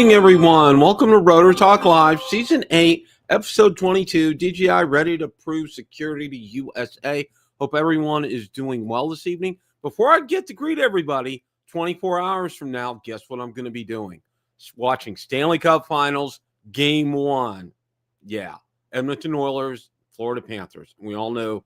evening, everyone. Welcome to Rotor Talk Live, Season 8, Episode 22, DJI ready to prove security to USA. Hope everyone is doing well this evening. Before I get to greet everybody, 24 hours from now, guess what I'm going to be doing? Watching Stanley Cup Finals, Game 1. Yeah, Edmonton Oilers, Florida Panthers. We all know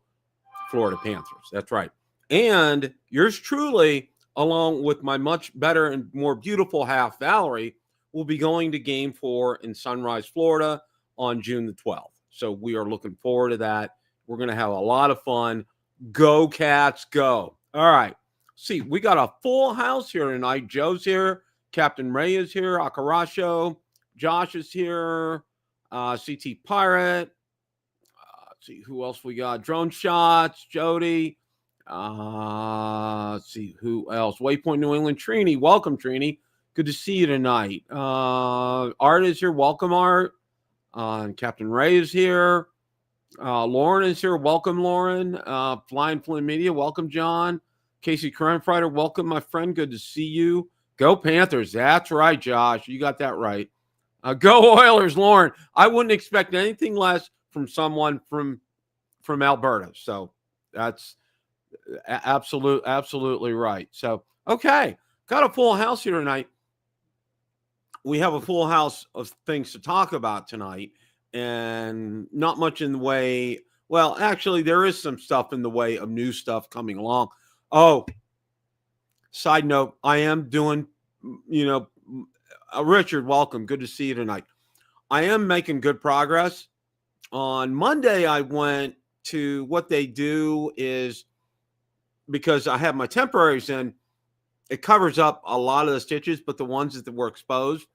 Florida Panthers. That's right. And yours truly, along with my much better and more beautiful half, Valerie, will be going to Game 4 in Sunrise, Florida on June the 12th. So we are looking forward to that. We're going to have a lot of fun. Go Cats, go. All right. See, we got a full house here tonight. Joe's here. Captain Ray is here. Akarasho. Josh is here. CT Pirate. Let's see who else we got. Drone Shots. Jody. Let's see who else. Waypoint New England. Trini. Welcome, Trini. Good to see you tonight. Art is here. Welcome, Art. Captain Ray is here. Lauren is here. Welcome, Lauren. Flying Flynn Media. Welcome, John. Casey Crime Fighter. Welcome, my friend. Good to see you. Go Panthers. That's right, Josh. You got that right. Go Oilers, Lauren. I wouldn't expect anything less from someone from Alberta. So that's absolutely right. So, okay. Got a full house here tonight. We have a full house of things to talk about tonight, and not much in the way. Well, actually, there is some stuff in the way of new stuff coming along. Oh, side note, I am doing, Richard, welcome. Good to see you tonight. I am making good progress. On Monday, I went to what they do is, because I have my temporaries in, it covers up a lot of the stitches, but the ones that were exposed,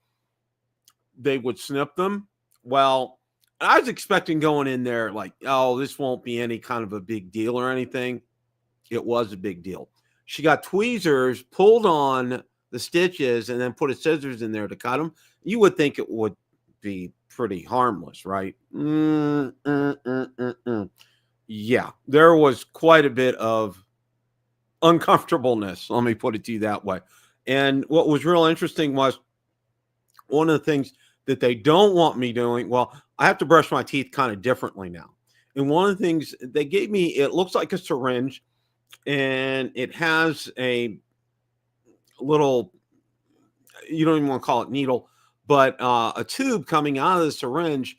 they would snip them. Well, I was expecting going in there like, oh, this won't be any kind of a big deal or anything. It was a big deal. She got tweezers, pulled on the stitches, and then put a scissors in there to cut them. You would think it would be pretty harmless, right? Yeah, there was quite a bit of uncomfortableness. Let me put it to you that way. And what was real interesting was one of the things that they don't want me doing. Well, I have to brush my teeth kind of differently now. And one of the things they gave me, it looks like a syringe, and it has a little, you don't even want to call it needle, but a tube coming out of the syringe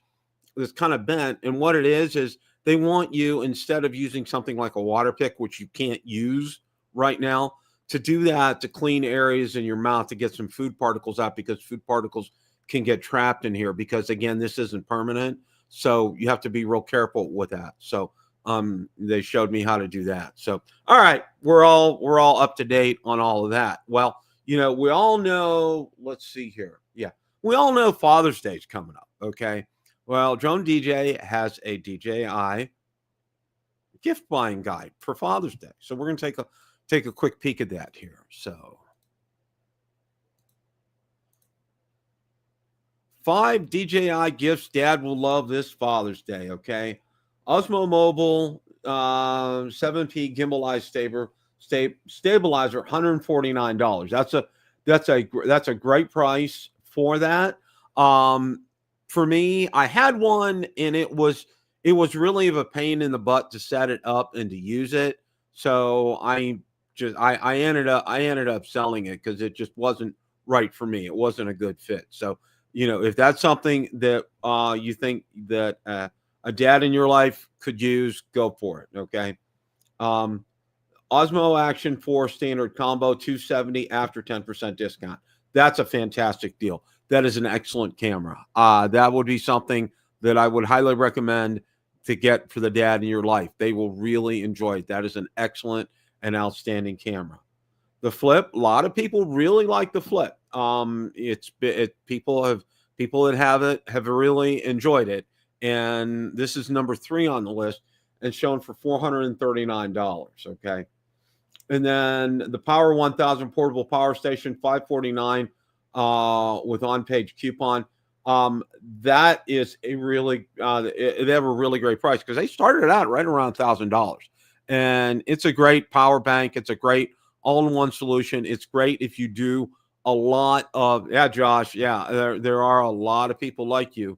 that's kind of bent. And what it is they want you, instead of using something like a water pick, which you can't use right now, to do that, to clean areas in your mouth, to get some food particles out, because food particles can get trapped in here, because again, this isn't permanent. So you have to be real careful with that. So they showed me how to do that. So, all right, we're all up to date on all of that. Well, we all know, let's see here. Yeah, we all know Father's Day is coming up. Okay. Well, Drone DJ has a DJI gift buying guide for Father's Day. So we're going to take a quick peek at that here. So 5 DJI gifts Dad will love this Father's Day. Okay. Osmo Mobile, 7P gimbalized stabilizer, $149. That's a great price for that. For me, I had one, and it was really of a pain in the butt to set it up and to use it. So I ended up selling it because it just wasn't right for me. It wasn't a good fit. So, if that's something that you think that a dad in your life could use, go for it. Okay. Osmo Action 4 standard combo, $270 after 10% discount. That's a fantastic deal. That is an excellent camera. That would be something that I would highly recommend to get for the dad in your life. They will really enjoy it. That is an excellent and outstanding camera. The Flip, a lot of people really like the Flip. People that have it have really enjoyed it. And this is number 3 on the list and shown for $439. Okay. And then the Power 1000 portable power station, $549 with on-page coupon. That is a really, they have a really great price, because they started out right around $1,000. And it's a great power bank. It's a great all-in-one solution. It's great if you do a lot of, yeah, Josh, yeah, there are a lot of people like you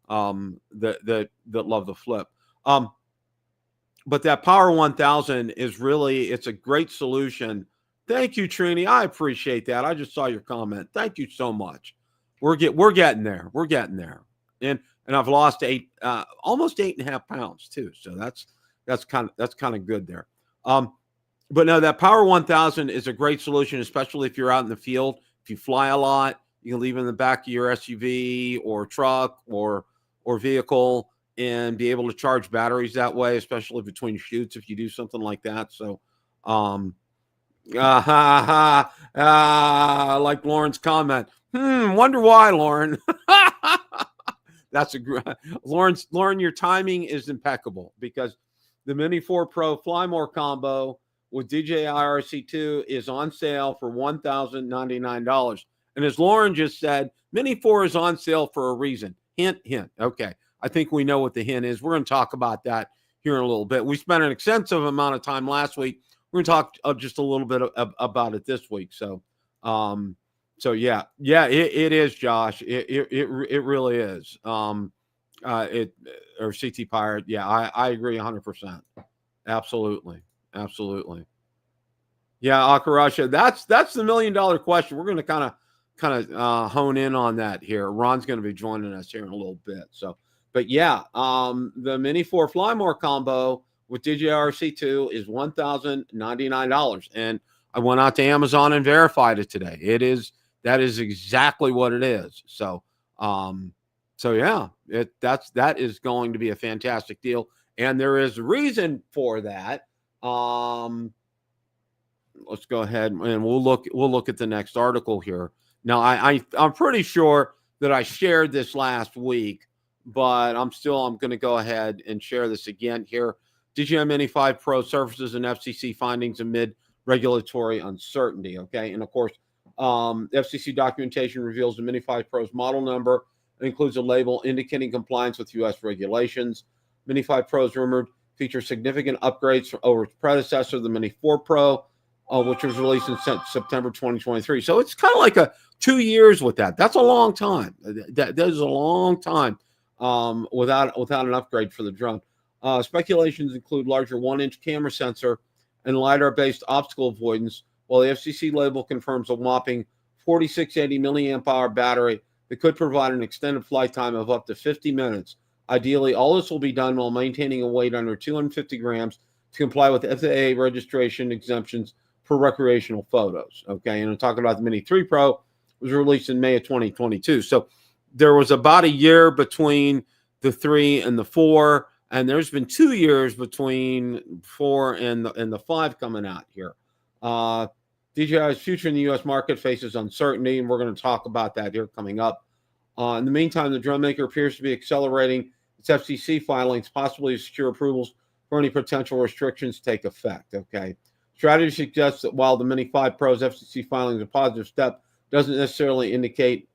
that love the Flip. But that Power 1000 is really, it's a great solution. Thank you, Trini. I appreciate that. I just saw your comment. Thank you so much. We're getting there. We're getting there. And I've lost almost 8.5 pounds too. So that's kind of good there. But no, that Power 1000 is a great solution, especially if you're out in the field. If you fly a lot, you can leave it in the back of your SUV or truck or vehicle and be able to charge batteries that way, especially between shoots if you do something like that. So, like Lauren's comment. Wonder why, Lauren. That's Lauren, your timing is impeccable, because the Mini 4 Pro Fly More combo with DJI RC2 is on sale for $1,099. And as Lauren just said, Mini 4 is on sale for a reason. Hint, hint. Okay. I think we know what the hint is. We're going to talk about that here in a little bit. We spent an extensive amount of time last week. We're going to talk just a little bit about it this week. So, yeah, it is, Josh. It really is. Or CT Pirate. Yeah, I agree 100%. Absolutely. Yeah, Akarasha. That's the $1 million question. We're going to kind of hone in on that here. Ron's going to be joining us here in a little bit. So, but yeah, the Mini 4 Fly More combo with DJI RC2 is $1,099, and I went out to Amazon and verified it today. That is exactly what it is. So, yeah, that is going to be a fantastic deal, and there is a reason for that. Let's go ahead and we'll look at the next article here. Now, I'm pretty sure that I shared this last week, but I'm going to go ahead and share this again here. DJI Mini 5 Pro surfaces and FCC findings amid regulatory uncertainty. Okay, and of course, FCC documentation reveals the Mini 5 Pro's model number. It includes a label indicating compliance with U.S. regulations. Mini 5 Pro is rumored to feature significant upgrades over its predecessor, the Mini 4 Pro, which was released in September 2023. So it's kind of like 2 years with that. That's a long time. That is a long time without an upgrade for the drone. Speculations include larger 1-inch camera sensor and LiDAR-based obstacle avoidance, while the FCC label confirms a whopping 4680 milliamp hour battery that could provide an extended flight time of up to 50 minutes. Ideally, all this will be done while maintaining a weight under 250 grams to comply with FAA registration exemptions for recreational photos. Okay, and I'm talking about the Mini 3 Pro. It was released in May of 2022. So there was about a year between the 3 and the 4, and there's been 2 years between 4 and the 5 coming out here. DJI's future in the U.S. market faces uncertainty, and we're going to talk about that here coming up. In the meantime, the drone maker appears to be accelerating its FCC filings, possibly to secure approvals for any potential restrictions take effect. Okay. Strategy suggests that while the Mini 5 Pro's FCC filing is a positive step, doesn't necessarily indicate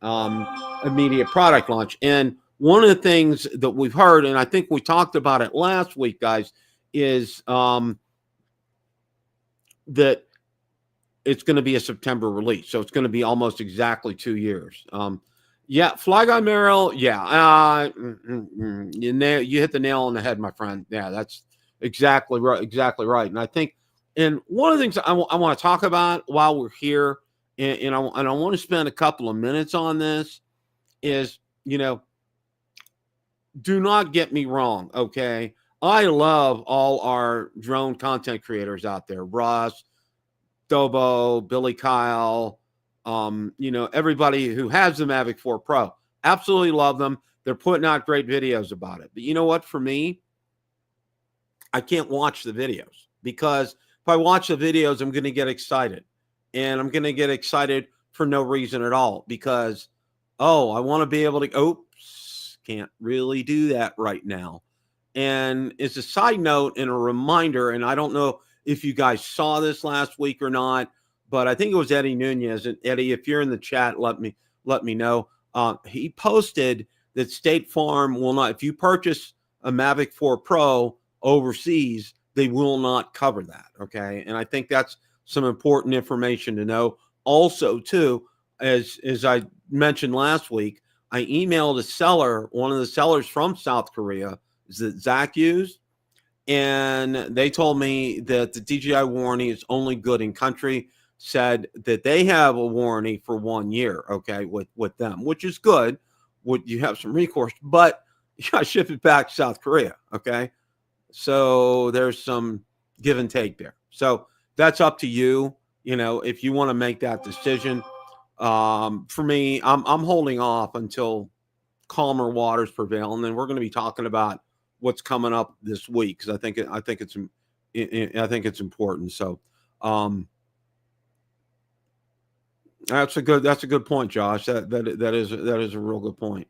immediate product launch. And one of the things that we've heard, and I think we talked about it last week, guys, is that it's going to be a September release. So it's going to be almost exactly 2 years. Yeah, Fly Guy Merrill, yeah. You hit the nail on the head, my friend. Yeah, that's exactly right. Exactly right. And I think, and one of the things I want to talk about while we're here, and I want to spend a couple of minutes on this, is, do not get me wrong, okay? I love all our drone content creators out there. Russ, Dobo, Billy Kyle, everybody who has the Mavic 4 Pro. Absolutely love them. They're putting out great videos about it. But you know what? For me, I can't watch the videos, because if I watch the videos, I'm going to get excited. And I'm going to get excited for no reason at all, because, I want to be able to, can't really do that right now. And as a side note and a reminder, and I don't know if you guys saw this last week or not, but I think it was Eddie Nunez. And Eddie, if you're in the chat, let me know. He posted that State Farm will not, if you purchase a Mavic 4 Pro overseas, they will not cover that. Okay. And I think that's some important information to know. Also, too, as I mentioned last week, I emailed a seller, one of the sellers from South Korea, that Zach used, and they told me that the DJI warranty is only good in country. Said that they have a warranty for 1 year, okay, with them, which is good. Would you have some recourse, but you got to ship it back to South Korea, okay? So there's some give and take there. So that's up to you, you know, if you want to make that decision. For me, I'm holding off until calmer waters prevail, and then we're going to be talking about what's coming up this week, because I think it's important. So that's a good point, Josh. That is a real good point.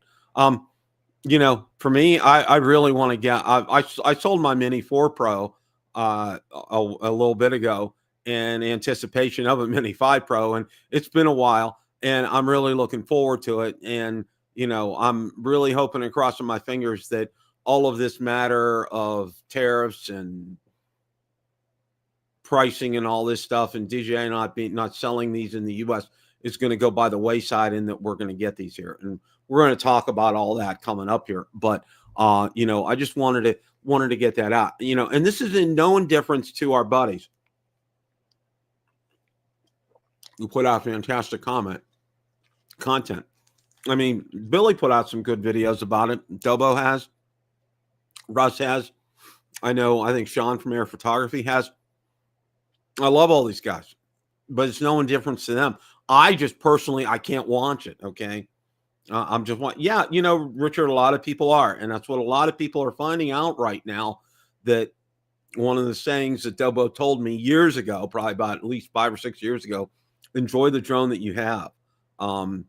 You know, for me, I really want to get. I sold my Mini 4 Pro a little bit ago in anticipation of a Mini 5 Pro, and it's been a while, and I'm really looking forward to it. And you know, I'm really hoping and crossing my fingers that all of this matter of tariffs and pricing and all this stuff, and DJI not selling these in the U.S. is going to go by the wayside, and that we're going to get these here. And we're going to talk about all that coming up here. But you know, I just wanted to get that out. You know, and this is in no indifference to our buddies who put out fantastic content. I mean, Billy put out some good videos about it. Dobo has. Russ has. I think Sean from Air Photography has. I love all these guys, but it's no indifference to them. I just personally, I can't watch it, okay? I'm just yeah, you know, Richard, a lot of people are, and that's what a lot of people are finding out right now, that one of the sayings that Dobo told me years ago, probably about at least 5 or 6 years ago, enjoy the drone that you have. And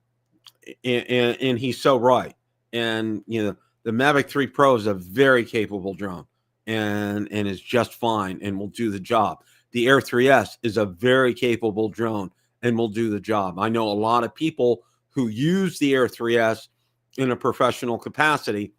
he's so right. And, you know, the Mavic 3 Pro is a very capable drone and is just fine and will do the job. The Air 3S is a very capable drone and will do the job. I know a lot of people who use the Air 3S in a professional capacity,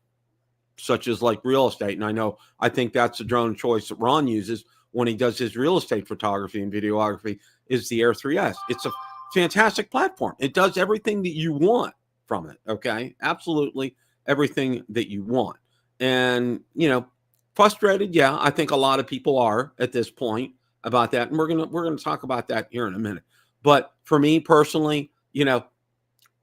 such as like real estate. And I think that's the drone choice that Ron uses when he does his real estate photography and videography, is the Air 3S. It's a fantastic platform. It does everything that you want from it. Okay. Absolutely everything that you want. And, you know, frustrated. Yeah. I think a lot of people are at this point about that. And we're going to talk about that here in a minute. But for me personally, you know,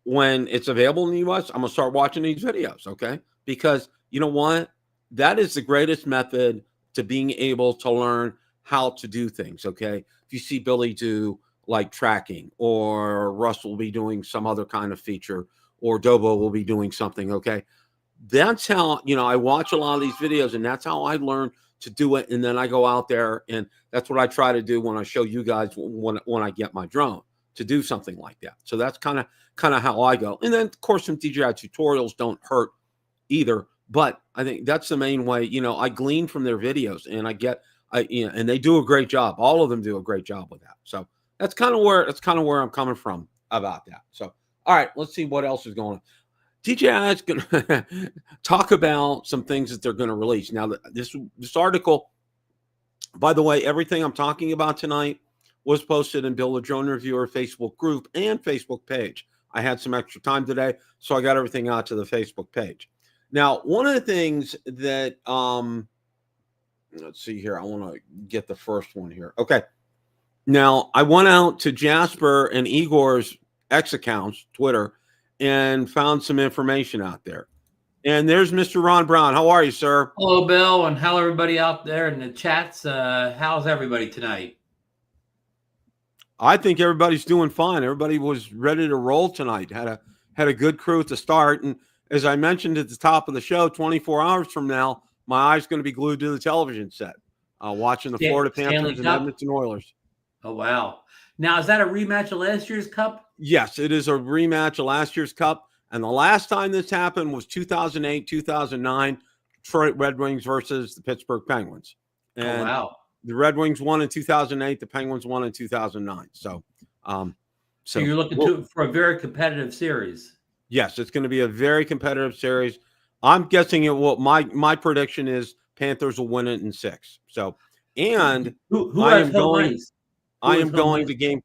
when it's available in the US, I'm going to start watching these videos. Okay. Because you know what? That is the greatest method to being able to learn how to do things. Okay. If you see Billy do like tracking, or Russ will be doing some other kind of feature, or Dobo will be doing something. Okay. That's how, you know, I watch a lot of these videos, and that's how I learn to do it. And then I go out there, and that's what I try to do when I show you guys when I get my drone to do something like that. So that's kind of how I go. And then of course some DJI tutorials don't hurt either, but I think that's the main way. You know, I glean from their videos, and and they do a great job. All of them do a great job with that. So that's kind of where I'm coming from about that. So, all right, let's see what else is going on. DJI is going to talk about some things that they're going to release. Now, this article, by the way, everything I'm talking about tonight was posted in Bill the Drone Reviewer Facebook group and Facebook page. I had some extra time today, so I got everything out to the Facebook page. Now, one of the things that, let's see here. I want to get the first one here. Okay. Now, I went out to Jasper and Igor's X accounts, Twitter, and found some information out there. And there's Mr. Ron Brown. How are you, sir? Hello, Bill, and hello, everybody out there in the chats. How's everybody tonight? I think everybody's doing fine. Everybody was ready to roll tonight. Had a good crew at the start. And as I mentioned at the top of the show, 24 hours from now, my eye's going to be glued to the television set, watching the Florida Panthers and Edmonton Oilers. Oh, wow. Now, is that a rematch of last year's Cup? Yes, it is a rematch of last year's Cup. And the last time this happened was 2008, 2009, Detroit Red Wings versus the Pittsburgh Penguins. And wow. The Red Wings won in 2008. The Penguins won in 2009. So you're looking for a very competitive series. Yes, it's going to be a very competitive series. I'm guessing it will. My prediction is Panthers will win it in 6. So, and I'm going to game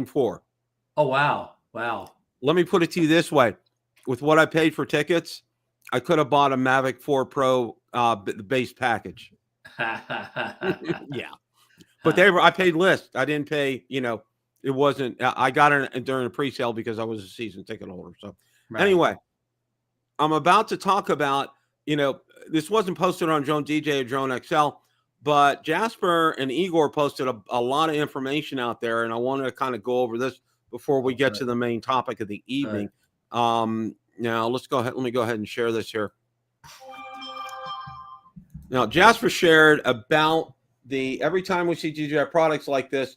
4. Oh, wow. Wow. Let me put it to you this way. With what I paid for tickets, I could have bought a Mavic 4 Pro, the base package. Yeah. But I paid list. I didn't pay, it wasn't, I got it during the pre-sale because I was a season ticket holder. So anyway, I'm about to talk about, this wasn't posted on Drone DJ or Drone XL, but Jasper and Igor posted a lot of information out there. And I wanted to kind of go over this before we get to the main topic of the evening. Now let's go ahead. Let me go ahead and share this here. Now, Jasper shared about every time we see DJI products like this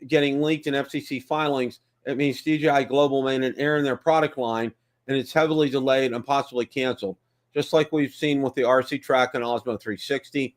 getting leaked in FCC filings, it means DJI Global made an error in their product line, and it's heavily delayed and possibly canceled. Just like we've seen with the RC Track and Osmo 360.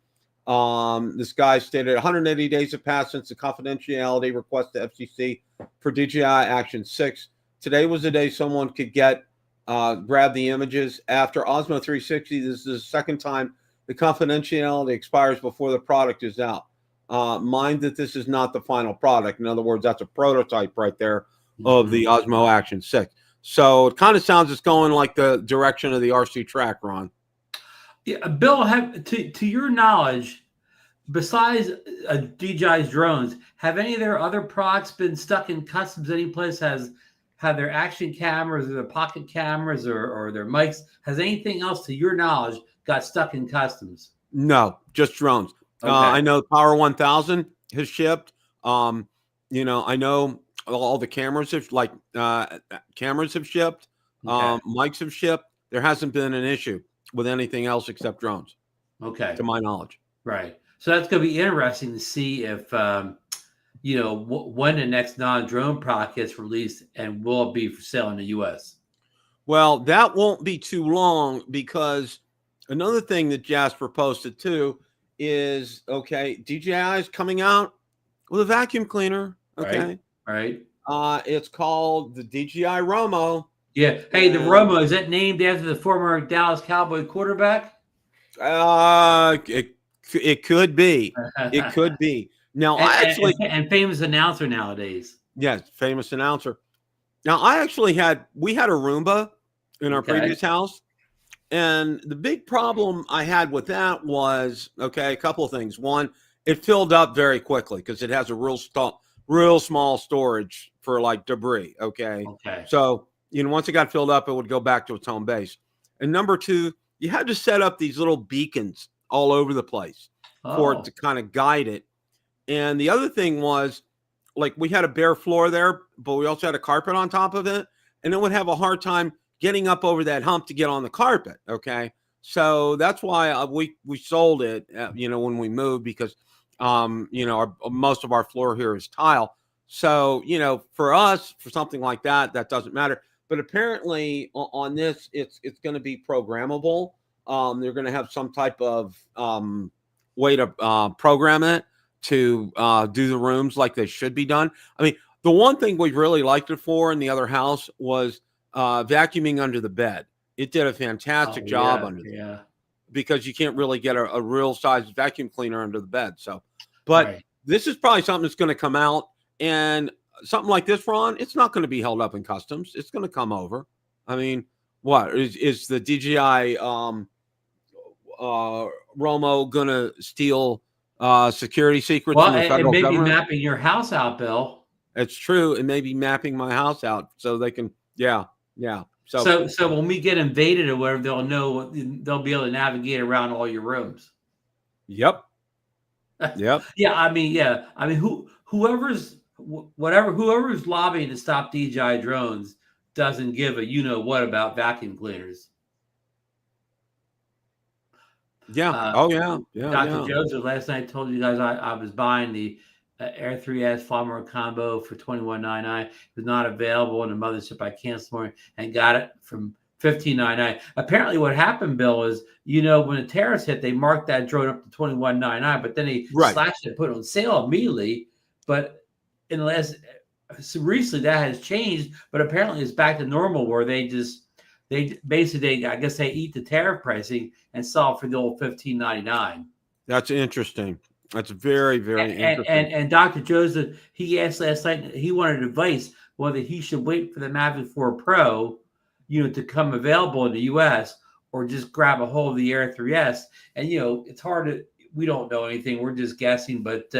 This guy stated 180 days have passed since the confidentiality request to FCC for DJI Action 6. Today was the day someone could grab the images. After Osmo 360, this is the second time the confidentiality expires before the product is out. Mind that this is not the final product. In other words, that's a prototype right there of the Osmo Action 6. So it kind of sounds it's going like the direction of the RC Track, Ron. Yeah, Bill, to your knowledge, besides DJI's drones, have any of their other products been stuck in customs? Any place have their action cameras or their pocket cameras or their mics? Has anything else, to your knowledge, got stuck in customs? No, just drones. Okay. I know Power 1000 has shipped. I know all the cameras have cameras have shipped. Okay. Mics have shipped. There hasn't been an issue with anything else except drones. Okay, to my knowledge. Right. So that's going to be interesting to see if when the next non-drone product gets released, and will it be for sale in the U.S. Well, that won't be too long, because another thing that Jasper posted too is, DJI is coming out with a vacuum cleaner. Okay. Right. It's called the DJI Romo. Yeah. Hey, the Romo, is that named after the former Dallas Cowboy quarterback? It could be. It could be. Now, and famous announcer nowadays. Yes, famous announcer. Now, we had a Roomba in our previous house. And the big problem I had with that was, a couple of things. One, it filled up very quickly because it has a real small storage for like debris. Okay. So, once it got filled up, it would go back to its home base. And number two, you had to set up these little beacons all over the place for it to kind of guide it. And the other thing was, we had a bare floor there, but we also had a carpet on top of it, and it would have a hard time getting up over that hump to get on the carpet. Okay. So that's why we sold it, when we moved, because, most of our floor here is tile. So, for us, for something like that, that doesn't matter. But apparently on this, it's going to be programmable. They're going to have some type of way to program it to do the rooms like they should be done. I mean, the one thing we really liked it for in the other house was vacuuming under the bed. It did a fantastic job under there, because you can't really get a real size vacuum cleaner under the bed. So, but this is probably something that's going to come out, and something like this, Ron, it's not going to be held up in customs. It's going to come over. I mean, what is the DJI Romo going to steal security secrets from the federal government? It may be mapping your house out, Bill. It's true. It may be mapping my house out so they can, yeah. So when we get invaded or whatever, they'll be able to navigate around all your rooms. Yep. Yeah. I mean, whoever's lobbying to stop DJI drones doesn't give a what about vacuum cleaners. Yeah. Dr. Joseph last night told you guys I was buying the Air 3S Flymore combo for $21.99. It was not available in the mothership. I canceled and got it from $15.99. Apparently, what happened, Bill, is when the tariffs hit, they marked that drone up to $21.99, but then they slashed it, put it on sale immediately. But in the last recently, that has changed. But apparently, it's back to normal, where they basically, I guess they eat the tariff pricing and sell it for the old $15.99. That's interesting. That's very, very interesting. And Dr. Joseph, he asked last night, he wanted advice. whether he should wait for the Mavic 4 Pro, to come available in the US, or just grab a hold of the Air 3S. And, it's hard to, we don't know anything. We're just guessing. But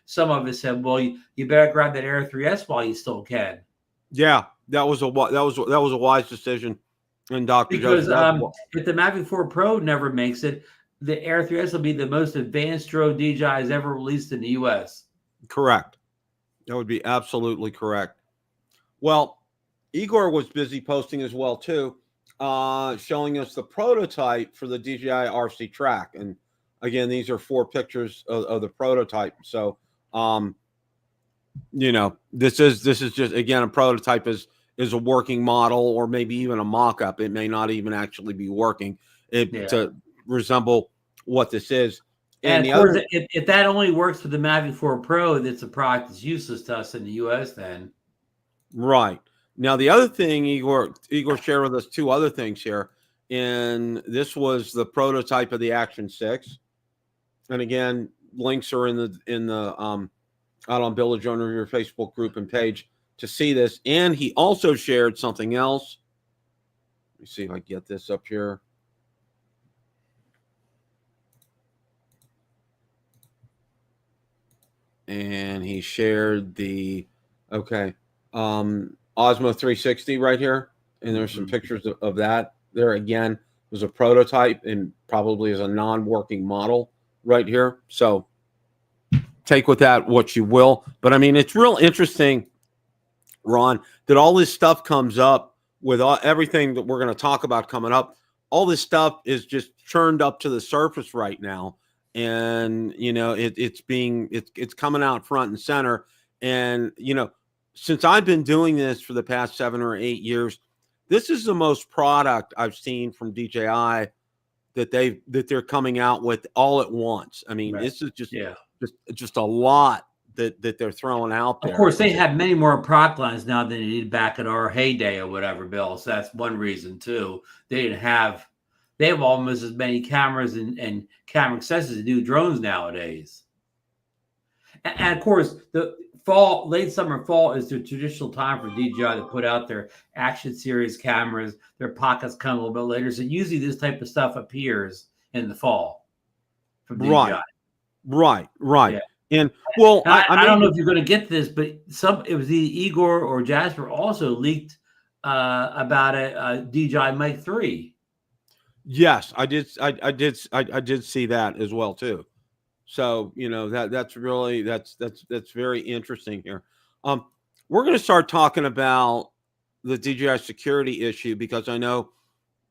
some of us said, well, you better grab that Air 3S while you still can. Yeah, that was a wise decision. And Dr. Because if the Mavic 4 Pro never makes it, the Air 3S will be the most advanced drone DJI has ever released in the US. Correct. That would be absolutely correct. Well, Igor was busy posting as well too, showing us the prototype for the DJI RC Track. And again, these are 4 pictures of the prototype. So, this is just, again, a prototype is a working model, or maybe even a mock-up. It may not even actually be working to resemble what this is. And of course, if that only works with the Mavic 4 Pro, that's a product that's useless to us in the US then. Right. Now, the other thing, Igor shared with us 2 other things here. And this was the prototype of the Action 6. And again, links are in the out on Village Owner, your Facebook group and page to see this. And he also shared something else. Let me see if I get this up here. And he shared the Osmo 360 right here, and there's some pictures of that. There again was a prototype and probably is a non-working model right here. So take with that what you will. But I mean, it's real interesting, Ron, that all this stuff comes up with everything that we're going to talk about coming up. All this stuff is just churned up to the surface right now. And, it's coming out front and center. And, since I've been doing this for the past 7 or 8 years, this is the most product I've seen from DJI that they're coming out with all at once. I mean, This is just a lot that they're throwing out there. Of course, they have many more product lines now than they did back in our heyday or whatever, Bill. So that's one reason too. They have almost as many cameras and camera accessories to do drones nowadays. And of course, the late summer, fall is the traditional time for DJI to put out their Action series cameras. Their pockets come a little bit later. So usually this type of stuff appears in the fall from DJI. Right. Yeah. And well, I don't know if you're going to get this, but it was either Igor or Jasper also leaked about a DJI Mic 3. Yes, I did see that as well too. So that's very interesting here. We're going to start talking about the DJI security issue, because I know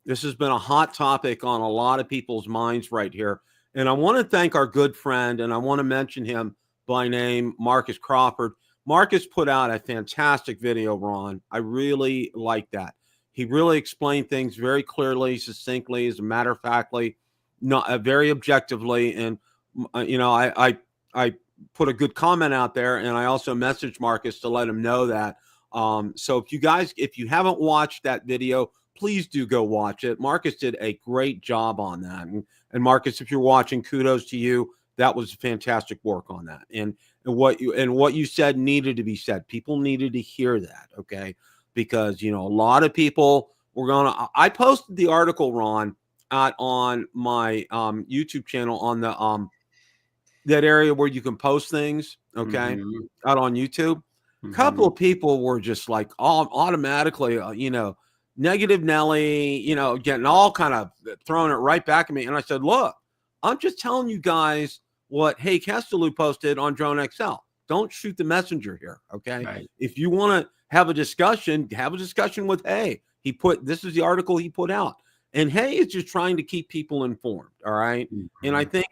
this has been a hot topic on a lot of people's minds right here. And I want to thank our good friend, and I want to mention him by name, Marcus Crawford. Marcus put out a fantastic video, Ron. I really like that. He really explained things very clearly, succinctly, as a matter of factly, not very objectively. And I put a good comment out there, and I also messaged Marcus to let him know that. So if you haven't watched that video, please do go watch it. Marcus did a great job on that. And Marcus, if you're watching, kudos to you. That was fantastic work on that. And what you said needed to be said. People needed to hear that, okay? Because a lot of people were I posted the article, Ron, on my YouTube channel on the that area where you can post things, okay, out on YouTube. A couple of people were just like automatically, negative Nelly, getting all kind of throwing it right back at me. And I said, look, I'm just telling you guys what Hey Castellu posted on Drone XL. Don't shoot the messenger here, okay? Right. If you want to have a discussion with Hey. This is the article he put out. And Hey is just trying to keep people informed, all right? And I think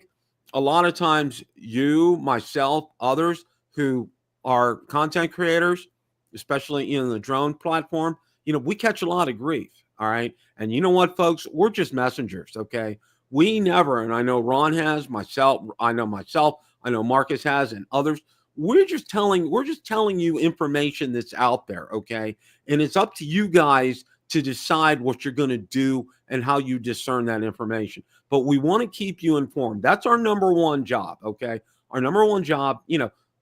a lot of times you, myself, others who are content creators, especially in the drone platform, we catch a lot of grief, all right? And you know what, folks? We're just messengers, okay? We never, and I know Ron has, I know Marcus has, and others, we're just telling you information that's out there, okay? And it's up to you guys to decide what you're going to do and how you discern that information. But we want to keep you informed. That's our number one job, okay? Our number one job,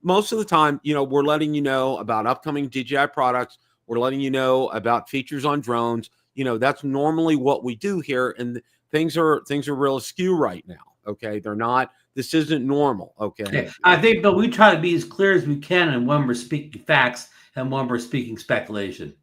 most of the time, you know, we're letting you know about upcoming DJI products. We're letting you know about features on drones. You know, that's normally what we do here, and things are real askew right now. Okay, they're not. This isn't normal. Okay, Yeah, I think, but we try to be as clear as we can, and when we're speaking facts and when we're speaking speculation.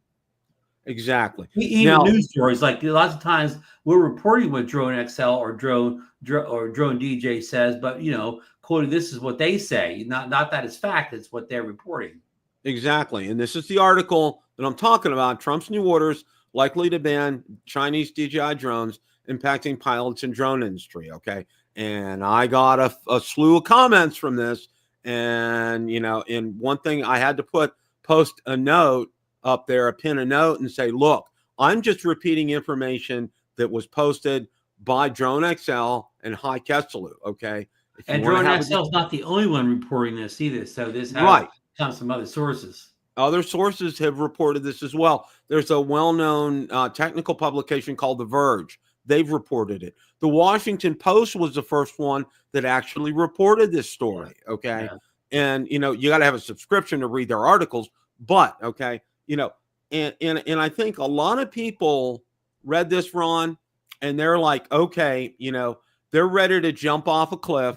exactly. Even Now, news stories, like lots of times we're reporting what Drone XL or Drone DJ says, but you know, quoting this is what they say, not that it's fact, it's what they're reporting. exactly, and this is the article that I'm talking about. Trump's new orders likely to ban Chinese DJI drones, impacting pilots and drone industry. Okay, and I got a slew of comments from this, and you know, in one thing I had to post a note up there, pin a note, and say, look, I'm just repeating information that was posted by Drone XL and Hi Kesselu. Okay, And Drone XL is not the only one reporting this either, so this has right. comes from other sources. Other sources have reported this as well. There's a well-known technical publication called The Verge. They've reported it. The Washington Post was the first one that actually reported this story. Okay. Yeah. And, you know, you got to have a subscription to read their articles. But, okay, you know, and I think a lot of people read this, Ron, and they're like, okay, you know, they're ready to jump off a cliff.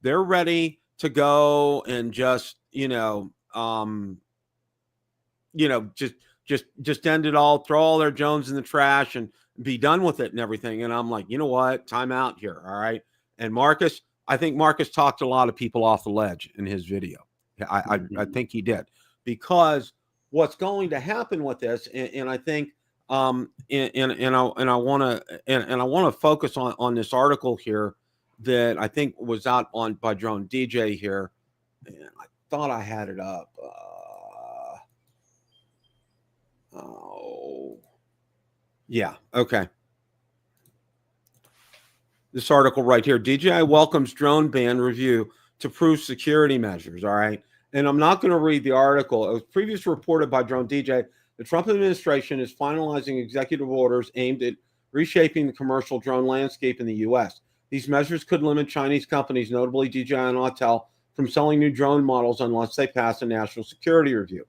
They're ready to go and just, just end it all, throw all their Jones in the trash and be done with it and everything. And I'm like, you know what? Time out here. All right. And Marcus, I think Marcus talked a lot of people off the ledge in his video. I think he did, because what's going to happen with this, and I think, and I want to focus on this article here that I think was out by Drone DJ here, and I thought I had it up. Yeah. Okay. This article right here, DJI welcomes drone ban review to prove security measures. All right. And I'm not going to read the article. It was previously reported by Drone DJ. The Trump administration is finalizing executive orders aimed at reshaping the commercial drone landscape in the U.S. These measures could limit Chinese companies, notably DJI and Autel, from selling new drone models unless they pass a national security review.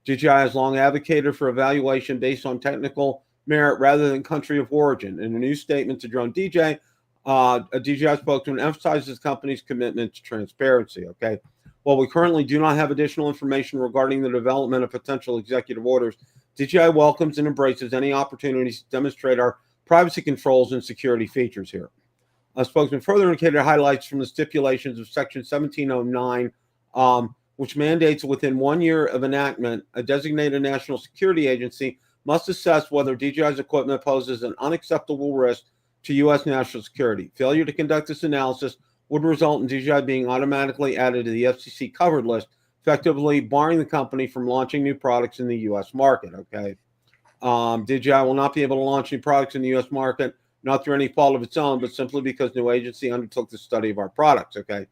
DJI has long advocated for evaluation based on technical merit rather than country of origin. In a new statement to Drone DJ, a DJI spokesman emphasizes the company's commitment to transparency. Okay. While we currently do not have additional information regarding the development of potential executive orders, DJI welcomes and embraces any opportunities to demonstrate our privacy controls and security features here. A spokesman further indicated highlights from the stipulations of Section 1709, which mandates within 1 year of enactment, a designated national security agency must assess whether DJI's equipment poses an unacceptable risk to U.S. national security. Failure to conduct this analysis would result in DJI being automatically added to the FCC covered list, effectively barring the company from launching new products in the U.S. market. Okay, DJI will not be able to launch new products in the U.S. market, not through any fault of its own, but simply because no agency undertook the study of our products. Okay.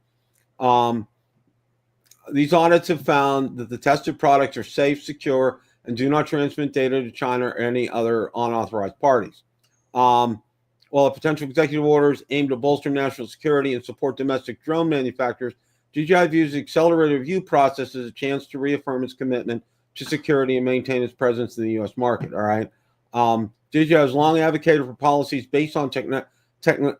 These audits have found that the tested products are safe, secure, and do not transmit data to China or any other unauthorized parties. While potential executive orders aimed to bolster national security and support domestic drone manufacturers, DJI views the accelerated review process as a chance to reaffirm its commitment to security and maintain its presence in the U.S. market. All right. DJI has long advocated for policies based on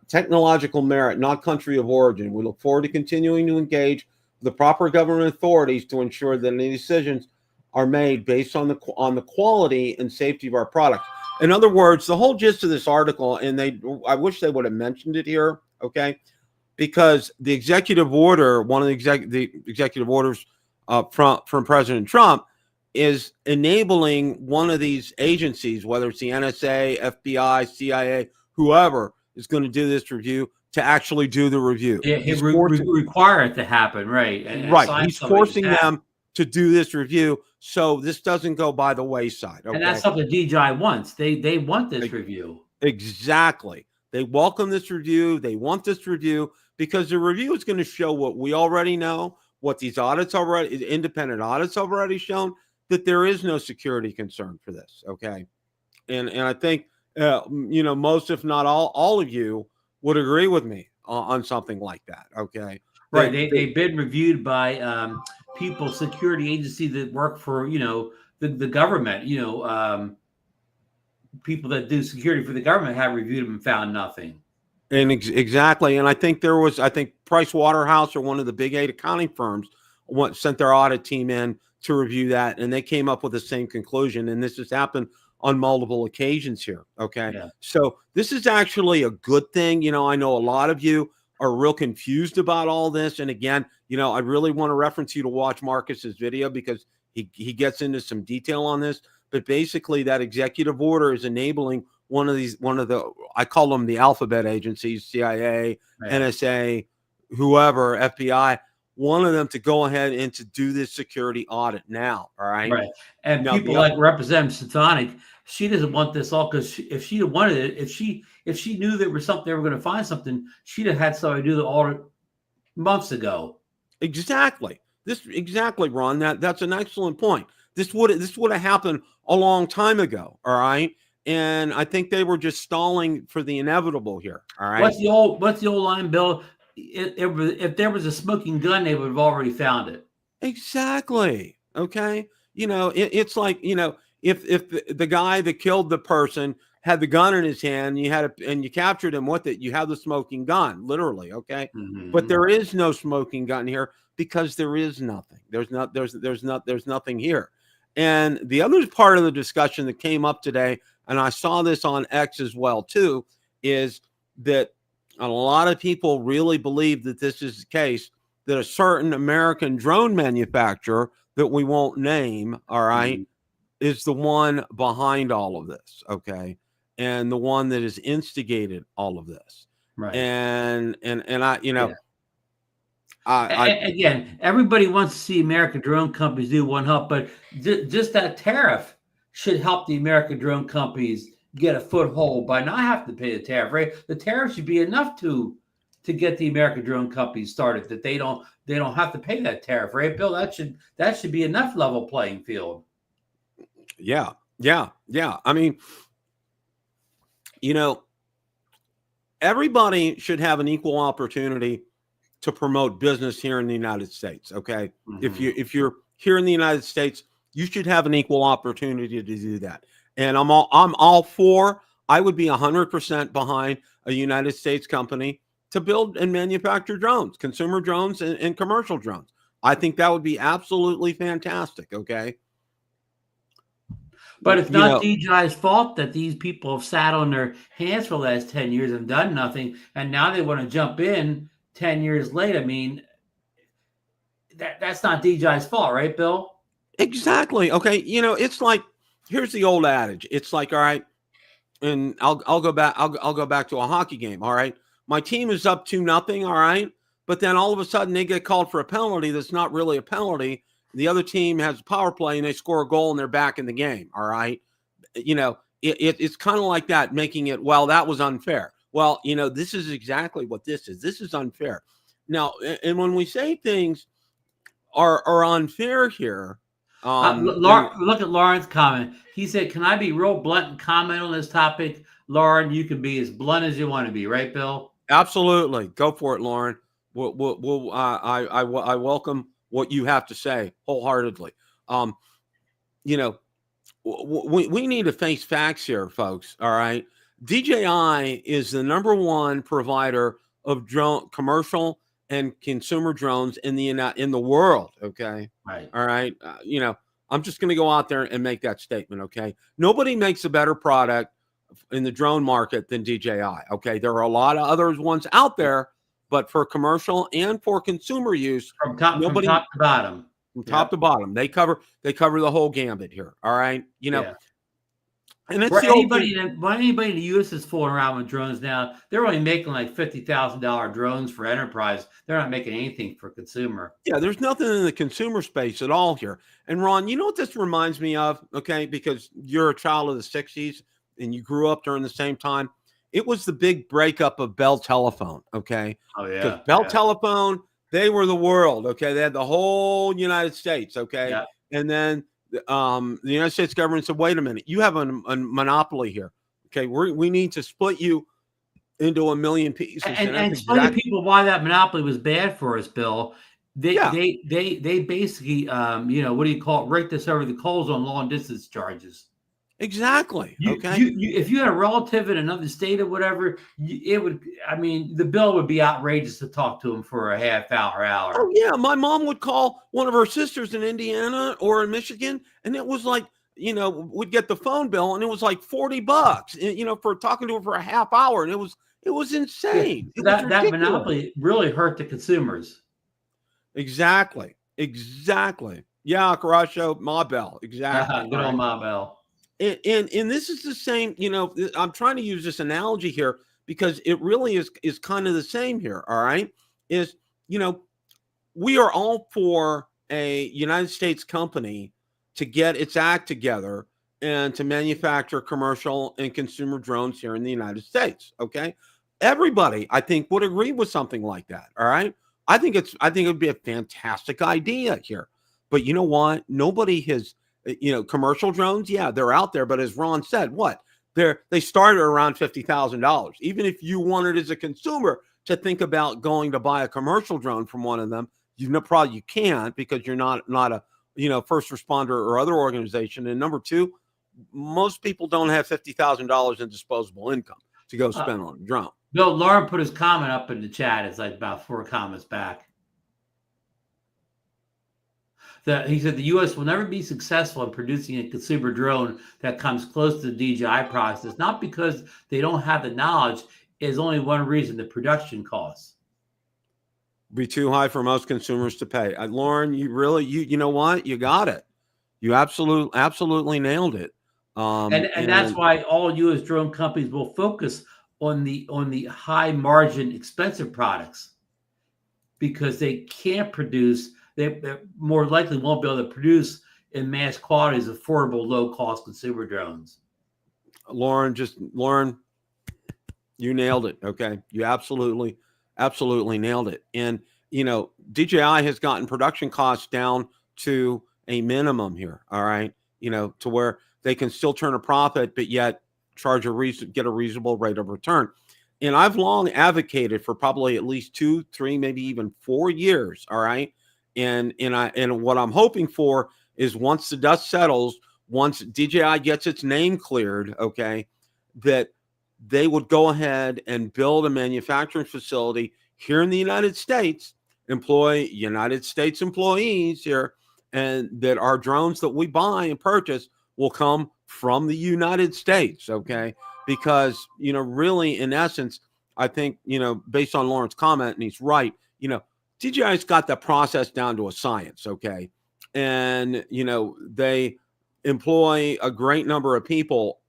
technological merit, not country of origin. We look forward to continuing to engage the proper government authorities to ensure that any decisions are made based on the quality and safety of our products. In other words, the whole gist of this article, and I wish they would have mentioned it here, okay? Because the executive order, one of the executive orders from President Trump, is enabling one of these agencies, whether it's the NSA, FBI, CIA, whoever is going to do this review, to actually do the review. Yeah, he require it to happen, right? Right. He's forcing them to do this review so this doesn't go by the wayside. Okay? And that's something DJI wants. They want this review. Exactly. They welcome this review. They want this review because the review is going to show what we already know, what these independent audits already shown, that there is no security concern for this. Okay. And I think, most, if not all of you would agree with me on something like that. Okay. Right. They've been reviewed by people, security agencies that work for, the government, people that do security for the government have reviewed them and found nothing. And exactly. And I think Price Waterhouse, or one of the big 8 accounting firms, sent their audit team in to review that, and they came up with the same conclusion. And this has happened on multiple occasions here. Okay. Yeah. So this is actually a good thing. I know a lot of you are real confused about all this. And again, I really want to reference you to watch Marcus's video, because he gets into some detail on this. But basically, that executive order is enabling one of the, I call them the alphabet agencies, CIA, Right. NSA, whoever, FBI, one of them to go ahead and to do this security audit now. All right. Right. And Now, people like Representative Satonic, she doesn't want this all, because if she wanted it, if she knew there was something, they were going to find something, she'd have had somebody do the audit months ago. Exactly. Exactly, Ron. That's an excellent point. This would have happened a long time ago. All right. And I think they were just stalling for the inevitable here. All right. What's the old line, Bill? If there was a smoking gun, they would have already found it. Exactly. Okay. It's like, if the guy that killed the person had the gun in his hand, and you captured him with it, you have the smoking gun, literally. Okay. Mm-hmm. But there is no smoking gun here, because there is nothing. There's nothing here. And the other part of the discussion that came up today, and I saw this on X as well too, is that a lot of people really believe that this is the case, that a certain American drone manufacturer that we won't name, all right, is the one behind all of this, okay, and the one that has instigated all of this, right? And I, again, everybody wants to see American drone companies do one up, but just that tariff should help the American drone companies get a foothold by not having to pay the tariff, right? The tariff should be enough to get the American drone companies started, that they don't have to pay that tariff, right, Bill? That should be enough level playing field. Yeah. I mean, everybody should have an equal opportunity to promote business here in the United States. Okay. Mm-hmm. If you're here in the United States, you should have an equal opportunity to do that. And I'm all for, I would be 100% behind a United States company to build and manufacture drones, consumer drones and commercial drones. I think that would be absolutely fantastic. Okay. But it's not DJI's fault that these people have sat on their hands for the last 10 years and done nothing. And now they want to jump in 10 years later. I mean, that's not DJI's fault, right, Bill? Exactly. Okay. It's like, here's the old adage. It's like, all right, and I'll go back. I'll go back to a hockey game. All right. My team is up 2-0. All right. But then all of a sudden they get called for a penalty that's not really a penalty. The other team has a power play and they score a goal and they're back in the game. All right. It's kind of like that, making it, well, that was unfair. Well, this is exactly what this is. This is unfair. Now, and when we say things are unfair here, look at Lauren's comment. He said, "Can I be real blunt and comment on this topic?" Lauren, you can be as blunt as you want to be, right, Bill? Absolutely, go for it, Lauren. I welcome what you have to say wholeheartedly. We need to face facts here, folks. All right, DJI is the #1 provider of commercial and consumer drones in the world. Okay. Right. All right. I'm just going to go out there and make that statement. Okay. Nobody makes a better product in the drone market than DJI. Okay. There are a lot of other ones out there, but for commercial and for consumer use, from top to bottom, top to bottom, they cover the whole gambit here. All right. And it's anybody in the U.S. is fooling around with drones now. They're only making like $50,000 drones for enterprise. They're not making anything for consumer. Yeah, there's nothing in the consumer space at all here. And Ron, you know what this reminds me of? Okay, because you're a child of the 60s and you grew up during the same time. It was the big breakup of Bell Telephone. Okay. Oh yeah. Because Bell Telephone, they were the world. Okay, they had the whole United States. Okay, yeah. And then the United States government said, wait a minute, you have a monopoly here. Okay, we need to split you into a million pieces. And explain to people why that monopoly was bad for us, Bill. Yeah, They basically, what do you call it? Rake this over the coals on long distance charges. exactly. Okay. If you had a relative in another state or whatever, the bill would be outrageous to talk to him for a half hour. Oh yeah, my mom would call one of her sisters in Indiana or in Michigan, and it was like, we'd get the phone bill, and it was like $40, for talking to her for a half hour, and it was insane. Yeah, It was that ridiculous. monopoly really hurt the consumers. Exactly. Yeah, Carrasco, Ma Bell. Exactly. Good old Ma Bell. And this is the same. I'm trying to use this analogy here because it really is kind of the same here. All right, is we are all for a United States company to get its act together and to manufacture commercial and consumer drones here in the United States. Okay. Everybody, I think, would agree with something like that. All right. I think it would be a fantastic idea here. But you know what? Nobody has, commercial drones. Yeah, they're out there. But as Ron said, they started around $50,000. Even if you wanted as a consumer to think about going to buy a commercial drone from one of them, probably you can't because you're not a first responder or other organization. And number two, most people don't have $50,000 in disposable income to go spend on a drone. Bill, Lauren put his comment up in the chat. It's like about 4 comments back. He said the U.S. will never be successful in producing a consumer drone that comes close to the DJI process, not because they don't have the knowledge. Is only one reason: the production costs. Be too high for most consumers to pay. Lauren, you know what? You got it. You absolutely nailed it. And that's why all U.S. drone companies will focus on the high margin, expensive products, because they can't produce. They more likely won't be able to produce in mass quantities affordable, low cost consumer drones. Lauren, you nailed it. Okay, you absolutely nailed it. And DJI has gotten production costs down to a minimum here. All right, to where they can still turn a profit, but yet get a reasonable rate of return. And I've long advocated for probably at least 2, 3, maybe even 4 years. All right. And what I'm hoping for is once the dust settles, once DJI gets its name cleared, okay, that they would go ahead and build a manufacturing facility here in the United States, employ United States employees here, and that our drones that we buy and purchase will come from the United States, okay? Because, really, in essence, I think, based on Lauren's comment, and he's right, DJI's got the process down to a science, okay? And, they employ a great number of people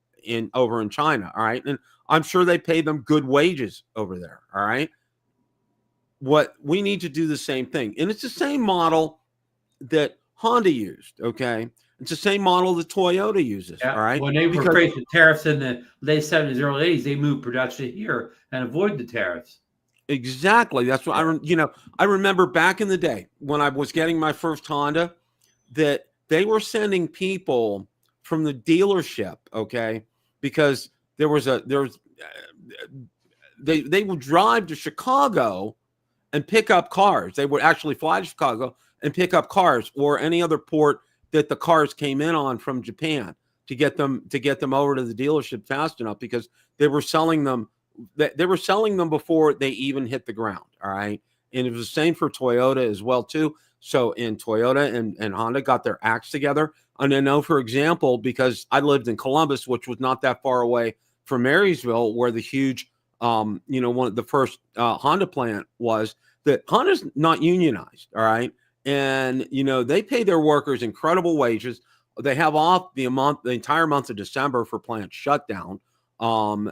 over in China, all right? And I'm sure they pay them good wages over there, all right? What we need to do the same thing. And it's the same model that Honda used, okay? It's the same model that Toyota uses, all right? When they were faced with tariffs in the late 70s, early 80s, they moved production here and avoided the tariffs. Exactly. That's what I remember back in the day when I was getting my first Honda, that they were sending people from the dealership, okay? Because they would drive to Chicago and pick up cars. They would actually fly to Chicago and pick up cars or any other port that the cars came in on from Japan to get them over to the dealership fast enough, because they were selling them before they even hit the ground. All right. And it was the same for Toyota as well, too. So in Toyota and Honda got their acts together. And I know, for example, because I lived in Columbus, which was not that far away from Marysville, where the huge, one of the first Honda plant was, that Honda's not unionized. All right. And, they pay their workers incredible wages. They have off the entire month of December for plant shutdown.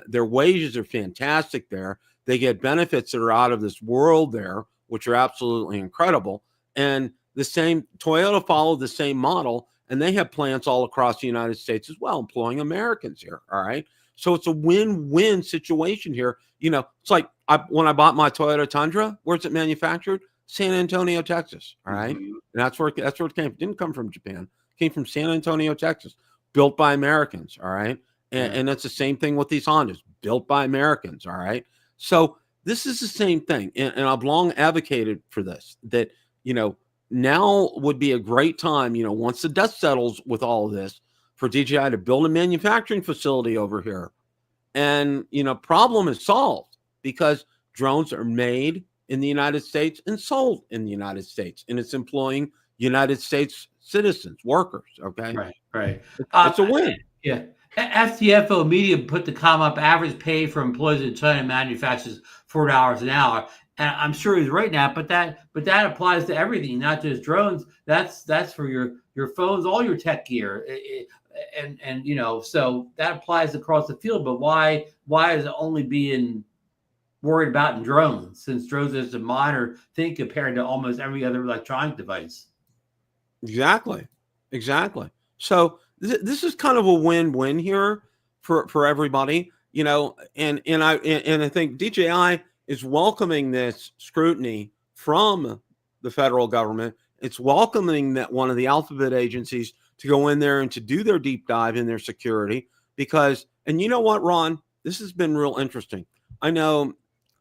Their wages are fantastic there. They get benefits that are out of this world there, which are absolutely incredible. And the same Toyota followed the same model, and they have plants all across the United States as well, employing Americans here. All right. So it's a win-win situation here. It's like when I bought my Toyota Tundra, where's it manufactured? San Antonio, Texas. All right. And that's where it came. It didn't come from Japan. It came from San Antonio, Texas, built by Americans. All right. And that's the same thing with these Hondas, built by Americans. All right. So this is the same thing. And I've long advocated for this, that now would be a great time, once the dust settles with all of this, for DJI to build a manufacturing facility over here. And, problem is solved because drones are made in the United States and sold in the United States, and it's employing United States citizens, workers. Okay. Right. It's a win. Yeah. FTFO Media put the comment up, average pay for employees in China manufactures $4 an hour. And I'm sure he's right now, but that applies to everything, not just drones. That's for your phones, all your tech gear. And so that applies across the field. But why is it only being worried about in drones, since drones is a minor thing compared to almost every other electronic device? Exactly. So this is kind of a win-win here for everybody, and I think DJI is welcoming this scrutiny from the federal government. It's welcoming that one of the alphabet agencies to go in there and to do their deep dive in their security, because, and you know what, Ron, this has been real interesting. I know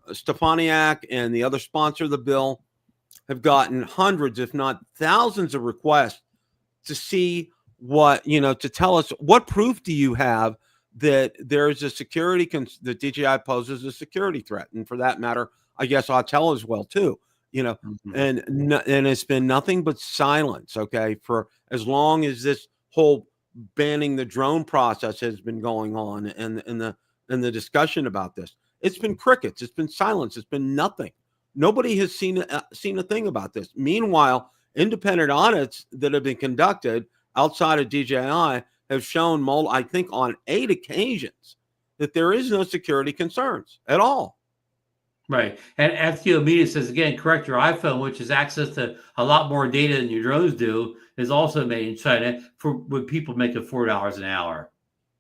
Stefaniak and the other sponsor of the bill have gotten hundreds, if not thousands, of requests to see what, to tell us, what proof do you have that there's a security, that DJI poses a security threat. And for that matter, I guess Autel as well too, and it's been nothing but silence. Okay. For as long as this whole banning the drone process has been going on, and the discussion about this, it's been crickets. It's been silence. It's been nothing. Nobody has seen a thing about this. Meanwhile, independent audits that have been conducted outside of DJI have shown, I think on 8 occasions, that there is no security concerns at all. Right. And FTO Media says, again, correct, your iPhone, which has access to a lot more data than your drones do, is also made in China with people making $4 an hour.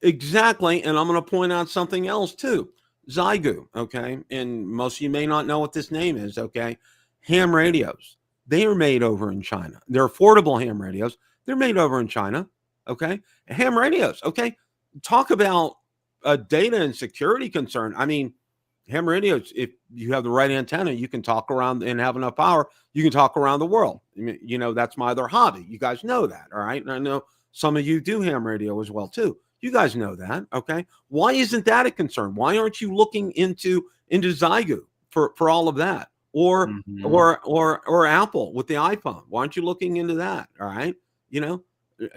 Exactly. And I'm going to point out something else too. Xiegu, okay? And most of you may not know what this name is, okay? Ham radios. They are made over in China. They're affordable ham radios. They're made over in China, okay? Ham radios, okay? Talk about a data and security concern. I mean, ham radios, if you have the right antenna, you can talk around and have enough power, you can talk around the world. That's my other hobby. You guys know that, all right? And I know some of you do ham radio as well too. You guys know that, okay? Why isn't that a concern? Why aren't you looking into Xiegu for all of that? Or Apple with the iPhone? Why aren't you looking into that? All right,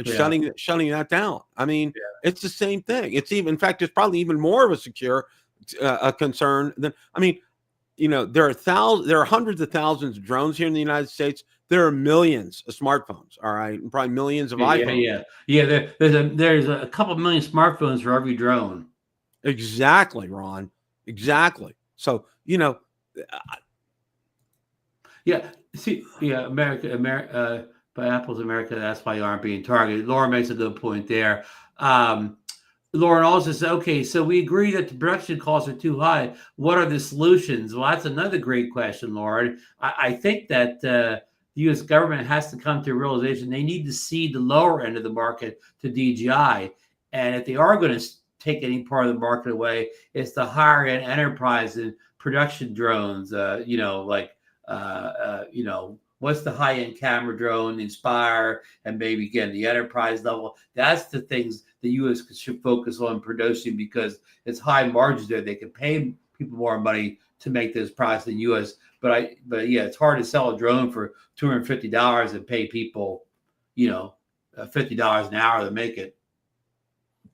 shutting that down. I mean, it's the same thing. It's in fact, it's probably even more of a secure concern than. I mean, there are hundreds of thousands of drones here in the United States. There are millions of smartphones, all right, and probably millions of iPhones. There's a couple million smartphones for every drone. Exactly, Ron. Exactly. So America, but Apple's America. That's why you aren't being targeted. Laura makes a good point there. Lauren also says, okay, so we agree that the production costs are too high. What are the solutions? Well, that's another great question, Lauren. I think that the U.S. government has to come to a realization they need to cede the lower end of the market to DJI. And if they are going to take any part of the market away, it's the higher end enterprise and production drones, what's the high-end camera drone, Inspire, and maybe, again, the enterprise level. That's the things the U.S. should focus on producing, because it's high margins there. They can pay people more money to make those products in the U.S. But it's hard to sell a drone for $250 and pay people, $50 an hour to make it.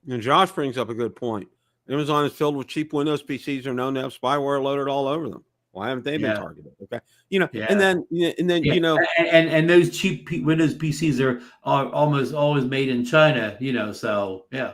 And Josh brings up a good point. Amazon is filled with cheap Windows PCs are known to have spyware loaded all over them. Why haven't they been targeted? Okay, and then and those cheap Windows PCs are almost always made in China. So yeah.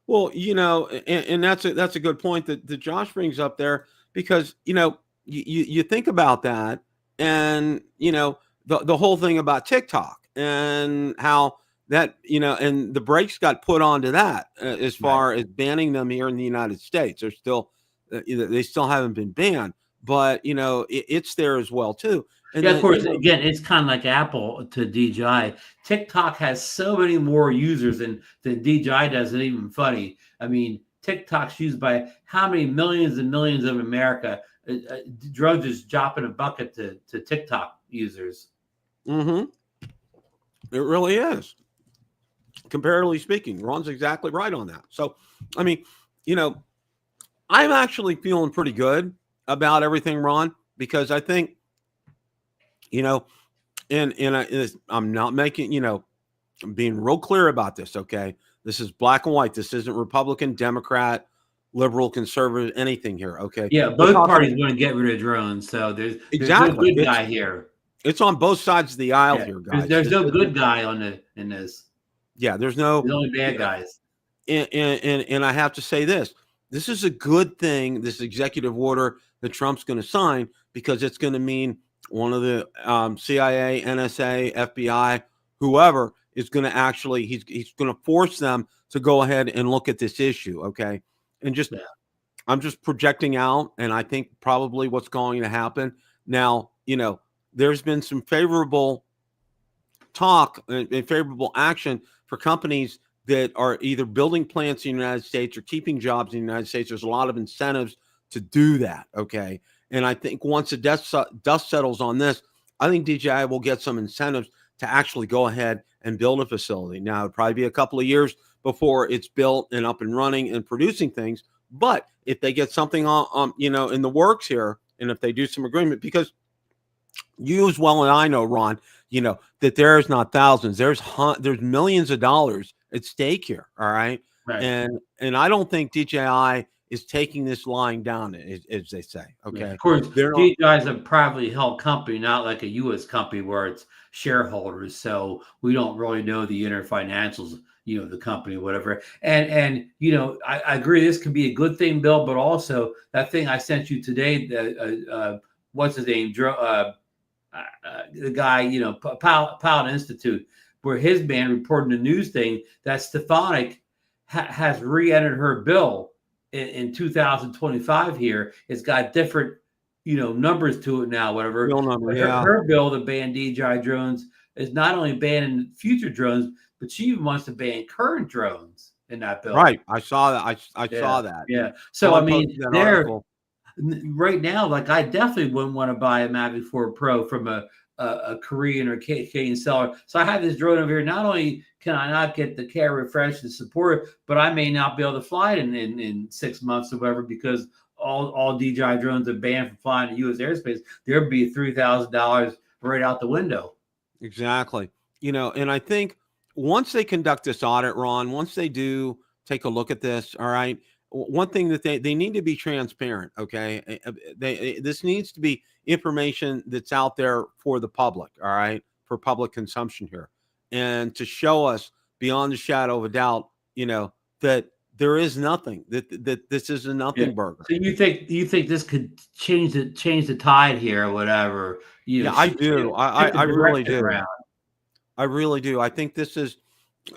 Well, and that's a good point that Josh brings up there, because you think about that, and the whole thing about TikTok and how that and the brakes got put onto that as far as banning them here in the United States. They're still they still haven't been banned. But it's there as well too. And of course, again, it's kind of like Apple to DJI. TikTok has so many more users than DJI does. It's even funny. I mean, TikTok's used by how many millions and millions of America? Drones just drop in a bucket to TikTok users. Mm-hmm. It really is. Comparatively speaking, Ron's exactly right on that. So, I mean, you know, I'm actually feeling pretty good about everything, Ron, because I think, you know, I'm not making, I'm being real clear about this. Okay, this is black and white. This isn't Republican, Democrat, liberal, conservative, anything here. Okay, Yeah, we're both talking parties want to get rid of drones, so there's no exactly. good guy here. It's on both sides of the aisle Yeah, here, there's guys. there's This no isn't. good guy on the in this. Yeah, there's no. There's only You bad know, guys. and I have to say this. This is a good thing. This executive order that Trump's going to sign because it's going to mean one of the CIA, NSA, FBI, whoever is going to actually he's going to force them to go ahead and look at this issue. Okay, and just Yeah. I'm just projecting out, and I think probably what's going to happen now. There's been some favorable talk and favorable action for companies that are either building plants in the United States or keeping jobs in the United States. There's a lot of incentives to do that. Okay. And I think once the dust settles on this, I think DJI will get some incentives to actually go ahead and build a facility. Now, it'd probably be a couple of years before it's built and up and running and producing things. But if they get something in the works here, and if they do some agreement, because you as well and I know, Ron, that there's not thousands, there's millions of dollars at stake here. All right. Right. And I don't think DJI is taking this lying down, as they say. Okay. Yeah, of course, DJI is a privately held company, not like a U.S. company where it's shareholders. So we don't really know the inner financials, the company, whatever. And I agree, this could be a good thing, Bill, but also that thing I sent you today, what's his name? The guy, Pilot Institute, where his man reported a news thing that Stefanik has re-entered her bill in 2025 here. It's got different, numbers to it now, whatever. Her bill to ban DJI drones is not only banning future drones, but she even wants to ban current drones in that bill. Right. I saw that. I saw that. Yeah. So, I mean, right now, like, I definitely wouldn't want to buy a Mavic 4 Pro from a Korean or Canadian seller. So I have this drone over here. Not only can I not get the care, refresh, and support, but I may not be able to fly it in 6 months or whatever, because all DJI drones are banned from flying in U.S. airspace. There'd be $3,000 right out the window. Exactly. And I think once they conduct this audit, Ron, once they do take a look at this, all right, one thing that they need to be transparent. Okay. This needs to be information that's out there for the public. All right. For public consumption here, and to show us beyond the shadow of a doubt, that there is nothing, that this is a nothing burger. So you think this could change the tide here or whatever? I do. I really do. I really do. I think this is,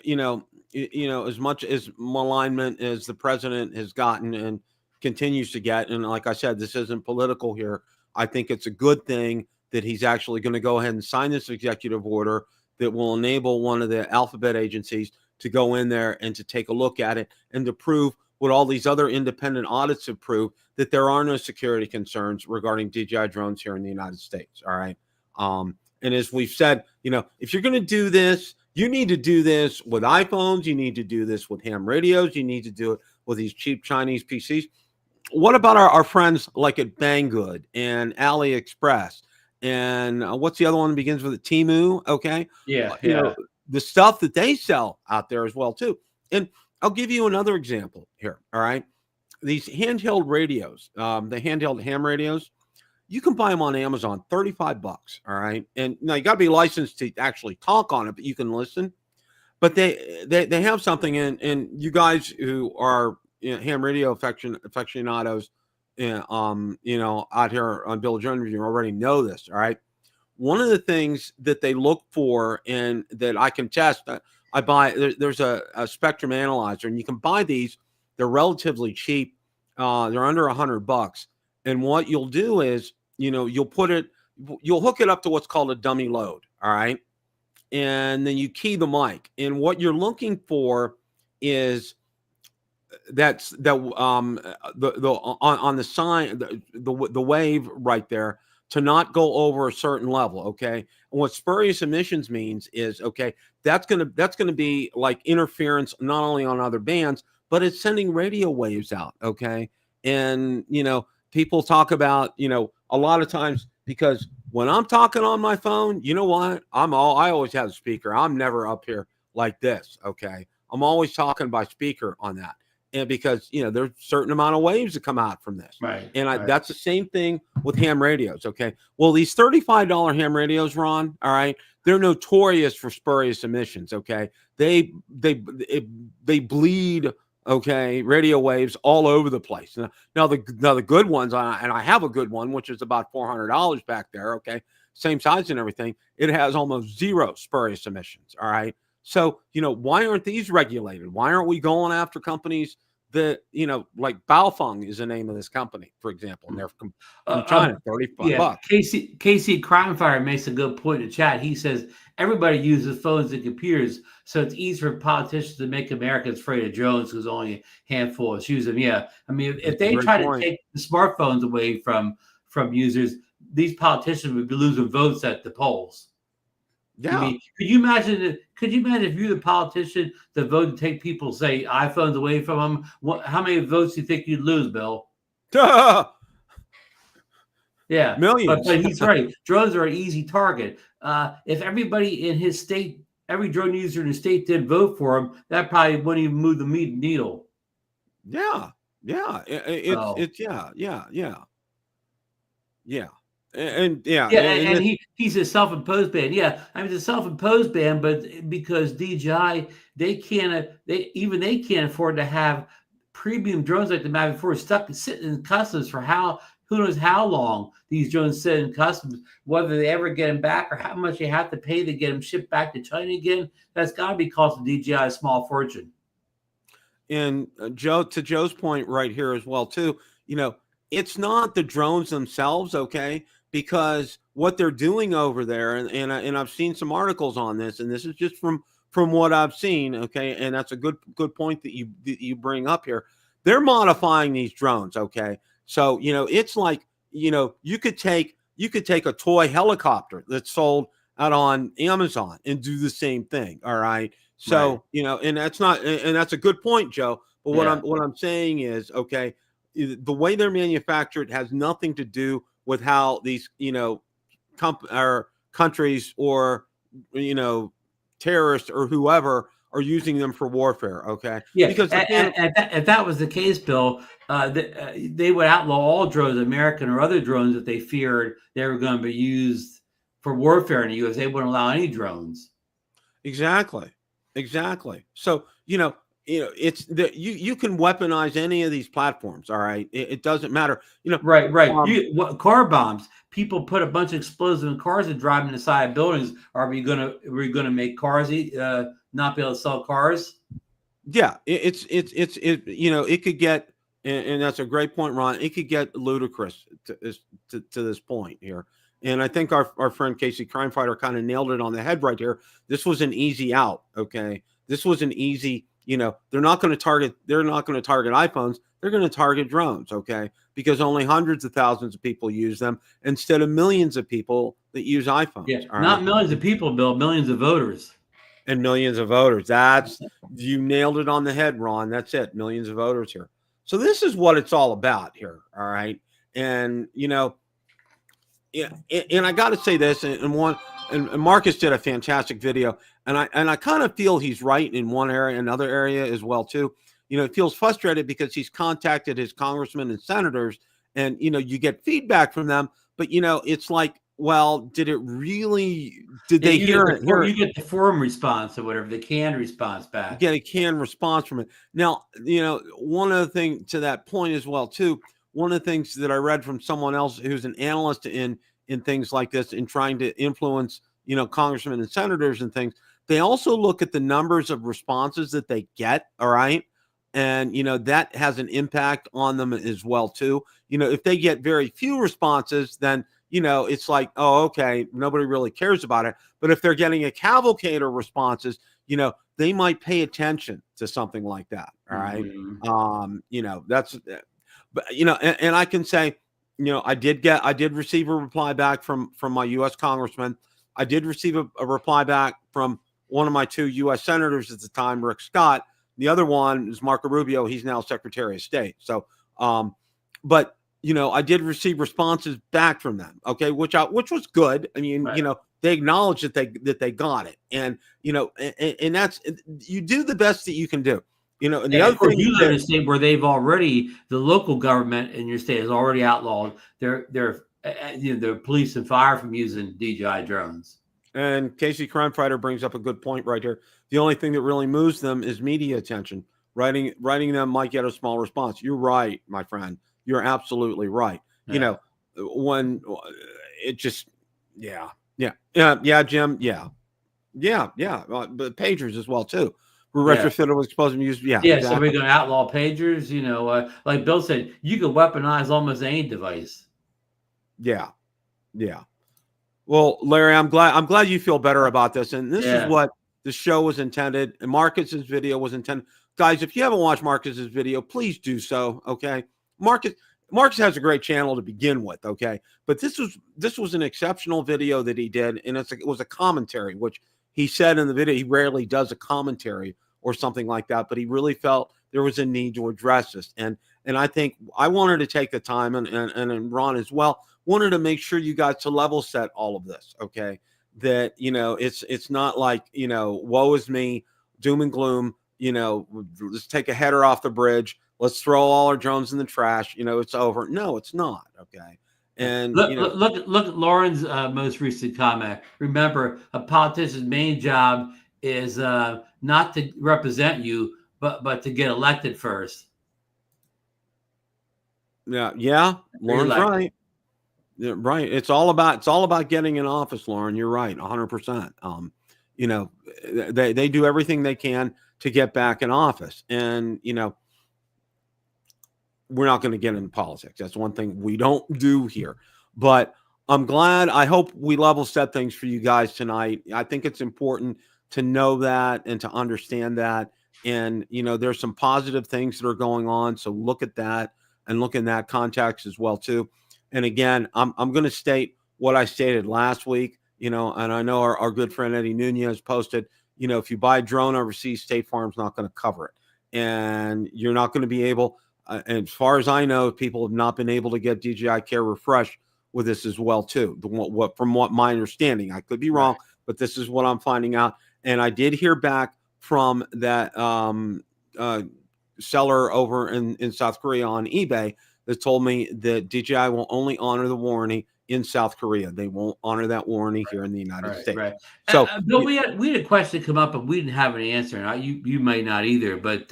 as much as malignment as the president has gotten and continues to get, and like I said, this isn't political here. I think it's a good thing that he's actually going to go ahead and sign this executive order that will enable one of the alphabet agencies to go in there and to take a look at it and to prove what all these other independent audits have proved, that there are no security concerns regarding DJI drones here in the United States. All right. And as we've said, if you're going to do this, you need to do this with iPhones. You need to do this with ham radios. You need to do it with these cheap Chinese PCs. What about our friends like at Banggood and AliExpress? And what's the other one that begins with a Temu? Okay. Yeah. The stuff that they sell out there as well, too. And I'll give you another example here. All right. These handheld radios, the handheld ham radios, you can buy them on Amazon, $35. All right. And now you got to be licensed to actually talk on it, but you can listen. But they have something, and you guys who are ham radio aficionados, out here on Bill Jones, you already know this. All right. One of the things that they look for, and that I can test, I buy, there's a spectrum analyzer, and you can buy these. They're relatively cheap. They're under $100. And what you'll do is, you'll hook it up to what's called a dummy load. All right. And then you key the mic. And what you're looking for is on the sign, the wave right there, to not go over a certain level. Okay. And what spurious emissions means is, okay, that's gonna be like interference not only on other bands, but it's sending radio waves out. Okay. And people talk about, a lot of times, because when I'm talking on my phone, you know what? I always have a speaker. I'm never up here like this. Okay. I'm always talking by speaker on that. And because, there's a certain amount of waves that come out from this. Right. And that's the same thing with ham radios. Okay. Well, these $35 ham radios, Ron, all right, they're notorious for spurious emissions. Okay. They bleed, okay, radio waves all over the place. Now the good ones, and I have a good one, which is about $400 back there. Okay. Same size and everything. It has almost zero spurious emissions. All right. So, why aren't these regulated? Why aren't we going after companies that, like Baofeng is the name of this company, for example, and they're from China, $35. KC Crimefire makes a good point in the chat. He says everybody uses phones and computers, so it's easy for politicians to make Americans afraid of drones because only a handful of us use them. Yeah, I mean, if they try to take the smartphones away from users, these politicians would be losing votes at the polls. Yeah. I mean, could you imagine if you're the politician that vote to take people, say, iPhones away from them? How many votes do you think you'd lose, Bill? Yeah, millions. But he's right. Drones are an easy target. If everybody in his state, every drone user in the state did vote for him, that probably wouldn't even move the needle. Yeah. And he's a self-imposed ban. Yeah, I mean, it's a self-imposed ban, but because DJI, they can't afford to have premium drones like the Mavic 4 sitting in customs for who knows how long these drones sit in customs, whether they ever get them back or how much you have to pay to get them shipped back to China again. That's got to be costing DJI a small fortune. And Joe, to Joe's point right here as well, too, it's not the drones themselves, okay? Because what they're doing over there, and I've seen some articles on this, and this is just from what I've seen, okay? And that's a good point that you bring up here. They're modifying these drones, okay? So, it's like, you could take a toy helicopter that's sold out on Amazon and do the same thing, all right? So, right. And that's a good point, Joe. But what I'm saying is, okay, the way they're manufactured has nothing to do with how these, countries or, terrorists or whoever are using them for warfare. Okay. Yeah. Because if that was the case, Bill, they would outlaw all drones, American or other drones, that they feared they were going to be used for warfare in the U.S. They wouldn't allow any drones. Exactly. So, it's that you can weaponize any of these platforms. All right. It doesn't matter. Right. Car bombs. People put a bunch of explosives in cars and drive them inside buildings. Are we gonna make cars not be able to sell cars? Yeah. It could get, and that's a great point, Ron. It could get ludicrous to this point here. And I think our friend Casey Crimefighter kind of nailed it on the head right here. This was an easy out. Okay. This was an easy. They're not going to target iPhones. They're going to target drones, okay? Because only hundreds of thousands of people use them instead of millions of people that use iPhones. Yeah, not millions of people, Bill, millions of voters. And millions of voters. You nailed it on the head, Ron. That's it. Millions of voters here. So this is what it's all about here, all right? And, and I got to say this, and Marcus did a fantastic video, and I kind of feel he's right in one area, another area as well too. He feels frustrated because he's contacted his congressmen and senators, and you get feedback from them, but it's like, well, did they hear it? You get the forum response or whatever, the canned response back. You get a canned response from it. Now, one other thing to that point as well too. One of the things that I read from someone else who's an analyst in things like this, in trying to influence, congressmen and senators and things, they also look at the numbers of responses that they get. All right. And, that has an impact on them as well too. If they get very few responses, then, it's like, oh, okay, nobody really cares about it. But if they're getting a cavalcade of responses, they might pay attention to something like that. All right. Mm-hmm. That's, but, and I can say, I did receive a reply back from my U.S. congressman. I did receive a reply back from one of my 2 U.S. senators at the time, Rick Scott. The other one is Marco Rubio. He's now Secretary of State. So, but I did receive responses back from them. Okay, which was good. I mean, Right. They acknowledged that they got it, and and that's, you do the best that you can do. And the other Of course, thing, you live in a state where the local government in your state has already outlawed their police and fire from using DJI drones. and Casey Crime Fighter brings up a good point right here. The only thing that really moves them is media attention. Writing them might get a small response. You're right, my friend. You're absolutely right. Yeah. When it just, yeah, Jim, yeah. But pagers as well too. We're retrofitted with explosive use. Yeah, Yeah. exactly. So we're going to outlaw pagers. Like Bill said, you can weaponize almost any device. Yeah. Well, Larry, I'm glad you feel better about this. And this is what the show was intended. And Marcus's video was intended. Guys, if you haven't watched Marcus's video, please do so. Okay. Marcus has a great channel to begin with. Okay. But this was an exceptional video that he did. And it was a commentary, which he said in the video, he rarely does a commentary or something like that, but he really felt there was a need to address this. And I think I wanted to take the time, and Ron as well, wanted to make sure you got to level set all of this. Okay. That, it's not like, woe is me, doom and gloom, let's take a header off the bridge. Let's throw all our drones in the trash. It's over. No, it's not. Okay. And look at Lauren's most recent comment. Remember, a politician's main job is not to represent you, but to get elected first. Yeah. Lauren's right. Yeah, right. It's all about getting in office, Lauren. You're right, 100%. They do everything they can to get back in office, and we're not going to get into politics. That's one thing we don't do here. But I'm glad. I hope we level set things for you guys tonight. I think it's important to know that and to understand that. And there's some positive things that are going on. So look at that and look in that context as well too. And again, I'm going to state what I stated last week. And I know our good friend Eddie Nunez posted. If you buy a drone overseas, State Farm's not going to cover it, and you're not going to be able. And as far as I know, people have not been able to get DJI Care Refresh with this as well too. From what my understanding, I could be wrong, but this is what I'm finding out. And I did hear back from that seller over in South Korea on eBay that told me that DJI will only honor the warranty in South Korea. They won't honor that warranty here in the United States. Right. So, Bill, we had a question come up, and we didn't have an answer. And you might not either. But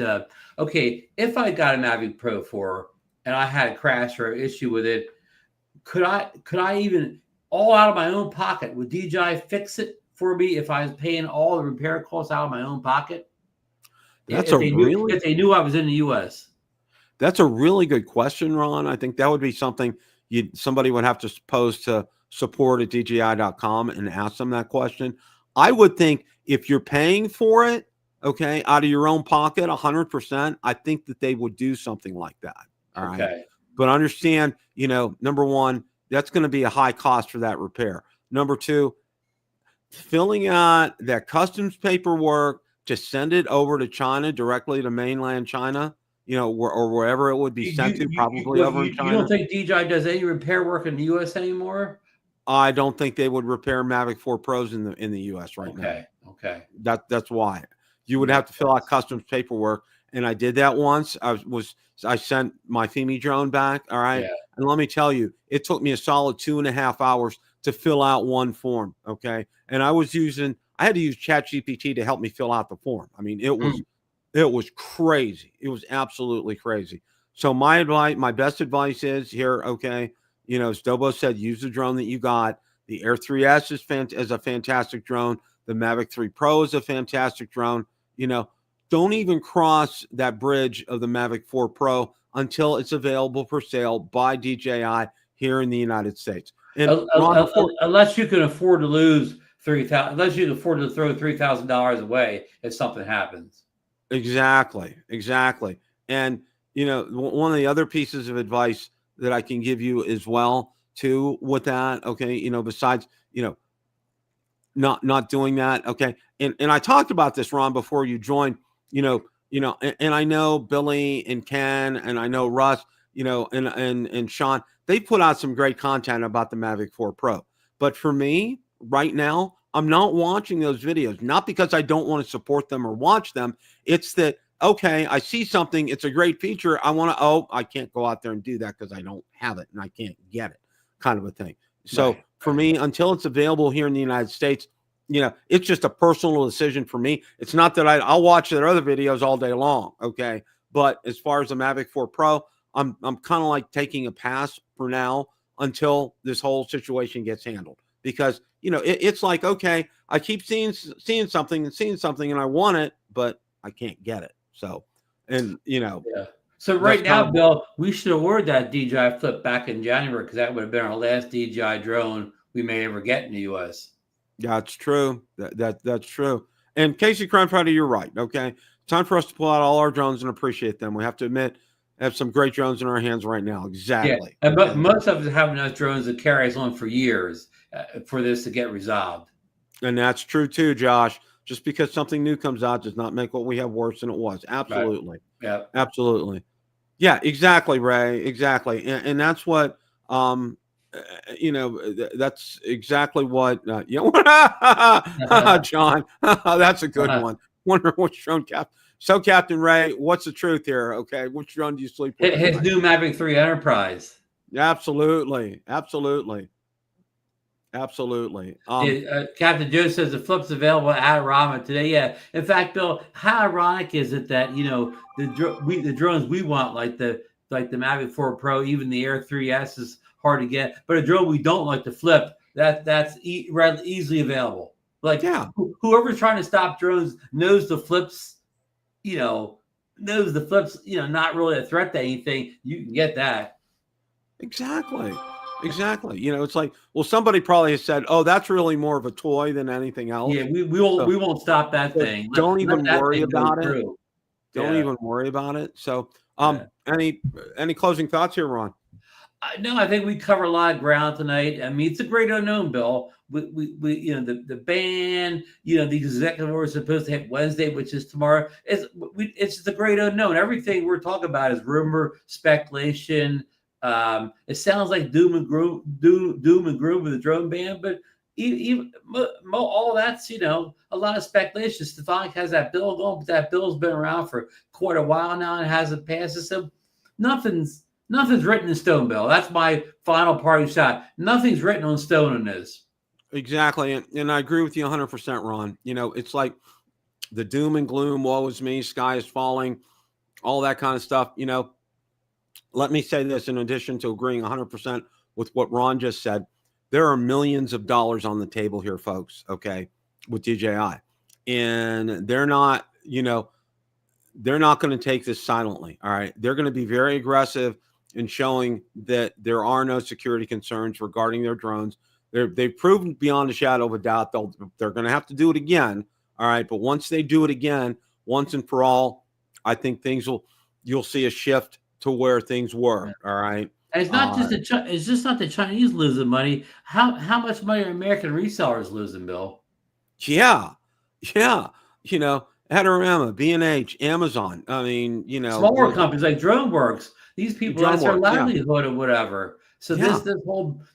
okay, if I got a Mavic Pro 4 and I had a crash or an issue with it, could I even, all out of my own pocket, would DJI fix it for me if I was paying all the repair costs out of my own pocket? If they knew I was in the U.S. That's a really good question, Ron. I think that would be something somebody would have to pose to support@dji.com and ask them that question. I would think if you're paying for it, okay, out of your own pocket, 100%, I think that they would do something like that. All right. But understand, number one, that's going to be a high cost for that repair. Number two, filling out that customs paperwork to send it over to China, directly to mainland China, or wherever it would be sent to, probably over in China. You don't think DJI does any repair work in the U.S. anymore? I don't think they would repair Mavic 4 Pros in the U.S. right now. Okay. That's why you would have to fill out customs paperwork, and I did that once. I sent my FEMI drone back. All right, and let me tell you, it took me a solid 2.5 hours to fill out one form. Okay, and I had to use ChatGPT to help me fill out the form. I mean, it was crazy. It was absolutely crazy. So my best advice is here. Okay. As Dobo said, use the drone that you got. The Air 3S is a fantastic drone. The Mavic 3 Pro is a fantastic drone. Don't even cross that bridge of the Mavic 4 Pro until it's available for sale by DJI here in the United States. And unless you can afford to lose $3,000, unless you can afford to throw $3,000 away if something happens. Exactly. And, one of the other pieces of advice that I can give you as well too with that. Okay. Besides, not doing that. Okay. And I talked about this, Ron, before you joined, and I know Billy and Ken, and I know Russ, and Sean, they put out some great content about the Mavic 4 Pro. But for me right now, I'm not watching those videos, not because I don't want to support them or watch them. It's that, okay, I see something, it's a great feature. I can't go out there and do that because I don't have it and I can't get it, kind of a thing. So for me, until it's available here in the United States, it's just a personal decision for me. It's not that I'll watch their other videos all day long. Okay. But as far as the Mavic 4 Pro, I'm kind of like taking a pass for now until this whole situation gets handled, because, it's like, okay, I keep seeing something and I want it, but I can't get it. So, and yeah. So right now, Bill, we should have ordered that DJI Flip back in January, because that would have been our last DJI drone we may ever get in the US. That's true. That's true. And Casey Cranfighter, you're right. Okay. Time for us to pull out all our drones and appreciate them. We have to admit, have some great drones in our hands right now. Exactly. Yeah. But most of us have enough drones that carry us on for years for this to get resolved. And that's true too, Josh. Just because something new comes out does not make what we have worse than it was. Absolutely. Right. Yeah. Absolutely. Yeah, exactly, Ray. Exactly. And that's what, that's exactly what, John, that's a good one. Wonder which drone captain. So, Captain Ray, what's the truth here? Okay. Which drone do you sleep with? His new Mavic 3 Enterprise. Absolutely. Absolutely. Absolutely. Captain Joe says the Flip's available at Romo today. Yeah. In fact, Bill, how ironic is it that the drones we want, like the Mavic 4 Pro, even the Air 3S is hard to get, but a drone we don't like, the Flip, that's easily available. Like, yeah, whoever's trying to stop drones knows the Flips, not really a threat to anything. You can get that. Exactly. It's like, well, somebody probably has said, "Oh, that's really more of a toy than anything else." Yeah, we won't stop that thing. Don't even worry about it. Don't even worry about it. So, any closing thoughts here, Ron? No, I think we cover a lot of ground tonight. I mean, it's a great unknown, Bill. We the ban, the executive order is supposed to hit Wednesday, which is tomorrow. It's the great unknown. Everything we're talking about is rumor, speculation. It sounds like doom and gloom with the drone ban, but even all that's a lot of speculation. Stefanik has that bill going, but that bill's been around for quite a while now and hasn't passed. So nothing's written in stone, Bill. That's my final party shot. Nothing's written on stone in this. Exactly, and I agree with you 100%, Ron. It's like the doom and gloom, woe is me, sky is falling, all that kind of stuff. Let me say this, in addition to agreeing 100% with what Ron just said, there are millions of dollars on the table here, folks, okay, with DJI. And they're not going to take this silently, all right? They're going to be very aggressive in showing that there are no security concerns regarding their drones. They've proven beyond a shadow of a doubt they're going to have to do it again, all right? But once they do it again, once and for all, I think you'll see a shift to where things were. All right. And it's not just not the Chinese losing money. How much money are American resellers losing, Bill? Yeah. Adorama, B&H, Amazon. I mean, smaller companies like DroneWorks. These people, that's their livelihood or whatever. So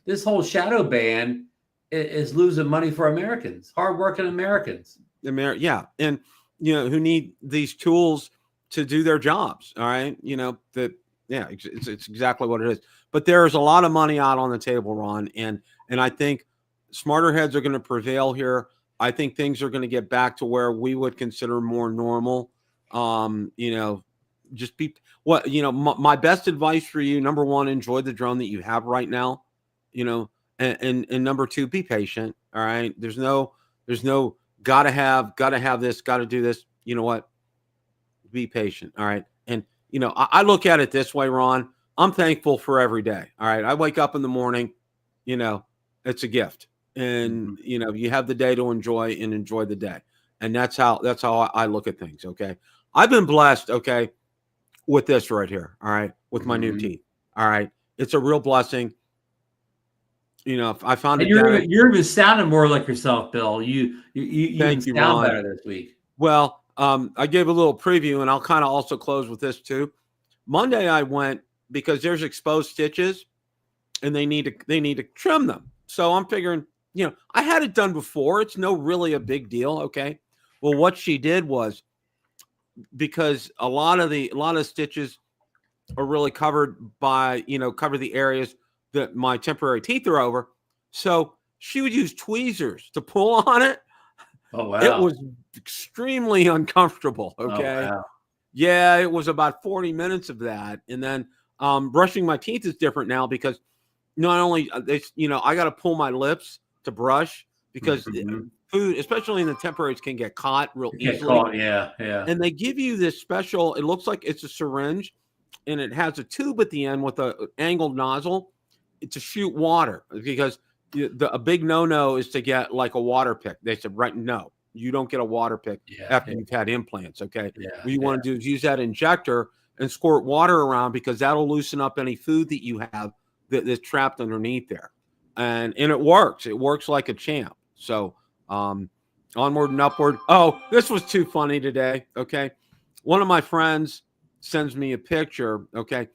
this whole shadow ban is losing money for Americans, hardworking Americans. And who need these tools to do their jobs. All right. It's exactly what it is. But there's a lot of money out on the table, Ron. And I think smarter heads are going to prevail here. I think things are going to get back to where we would consider more normal. Just be my best advice for you. Number one, enjoy the drone that you have right now, and number two, be patient. All right. There's no gotta have this, gotta do this. You know what? Be patient. All right. And, I look at it this way, Ron. I'm thankful for every day. All right. I wake up in the morning, it's a gift. And, you have the day to enjoy the day. And that's how I look at things. Okay. I've been blessed. Okay. With this right here. All right. With my new teeth. All right. It's a real blessing. You know, I found and it. You're even sounding more like yourself, Bill. You Thank you, sound Ron. better this week. Well, I gave a little preview, and I'll kind of also close with this too. Monday I went because there's exposed stitches, and they need to trim them. So I'm figuring, you know, I had it done before. It's really a big deal. Okay. Well, what she did was, because a lot of stitches are really covered by, cover the areas that my temporary teeth are over. So she would use tweezers to pull on it. Oh, wow. It was extremely uncomfortable. Okay. Oh, wow. Yeah, it was about 40 minutes of that. And then brushing my teeth is different now because not only I got to pull my lips to brush because food, especially in the temporaries, can get caught real easily. Yeah. And they give you this special, it looks like it's a syringe, and it has a tube at the end with an angled nozzle to shoot water, because a big no-no is to get like a water pick. They said, right, no, you don't get a water pick after you've had implants, okay? What you want to do is use that injector and squirt water around, because that'll loosen up any food that you have that's trapped underneath there. And it works. It works like a champ. So onward and upward. Oh, this was too funny today, okay? One of my friends sends me a picture, okay?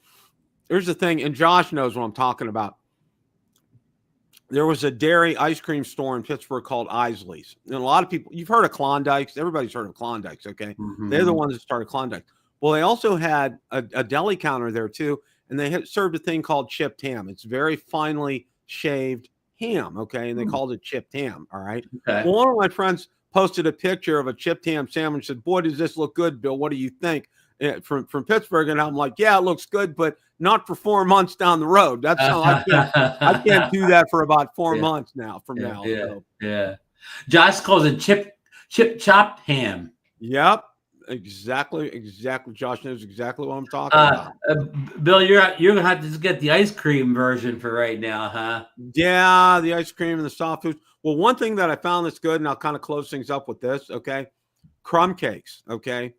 Here's the thing, and Josh knows what I'm talking about. There was a dairy ice cream store in Pittsburgh called Isley's. And a lot of people, you've heard of Klondikes. Everybody's heard of Klondikes, okay? They're the ones that started Klondike. Well, they also had a deli counter there too, and they had served a thing called chipped ham. It's very finely shaved ham, okay? And they called it chipped ham, all right? Okay. Well, one of my friends posted a picture of a chipped ham sandwich, said, boy, does this look good, Bill. What do you think? From Pittsburgh. And I'm like, yeah, it looks good, but not for 4 months down the road. That's how I can't do that for about 4 months now from now. Yeah. Josh calls it chip chopped ham. Yep. Exactly. Josh knows exactly what I'm talking about. Bill, you're gonna have to just get the ice cream version for right now, huh? Yeah, the ice cream and the soft foods. Well, one thing that I found that's good, and I'll kind of close things up with this, okay? Crumb cakes, okay?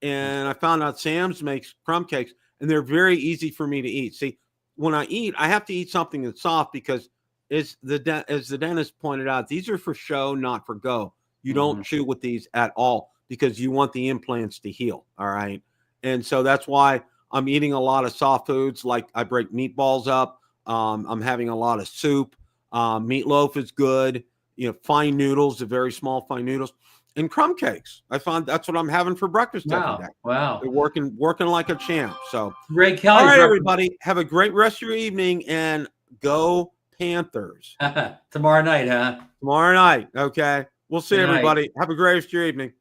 And I found out Sam's makes crumb cakes, and they're very easy for me to eat. See, when I eat, I have to eat something that's soft, because as the dentist pointed out, these are for show, not for go. You don't chew with these at all, because you want the implants to heal, all right? And so that's why I'm eating a lot of soft foods. Like I break meatballs up. I'm having a lot of soup. Meatloaf is good. Fine noodles, the very small fine noodles. And crumb cakes. I found that's what I'm having for breakfast every day. Wow. They're working like a champ. So Ray Kelly. All right, everybody. Have a great rest of your evening, and go Panthers. Tomorrow night, huh? Tomorrow night. Okay. We'll see everybody. Have a great rest of your evening.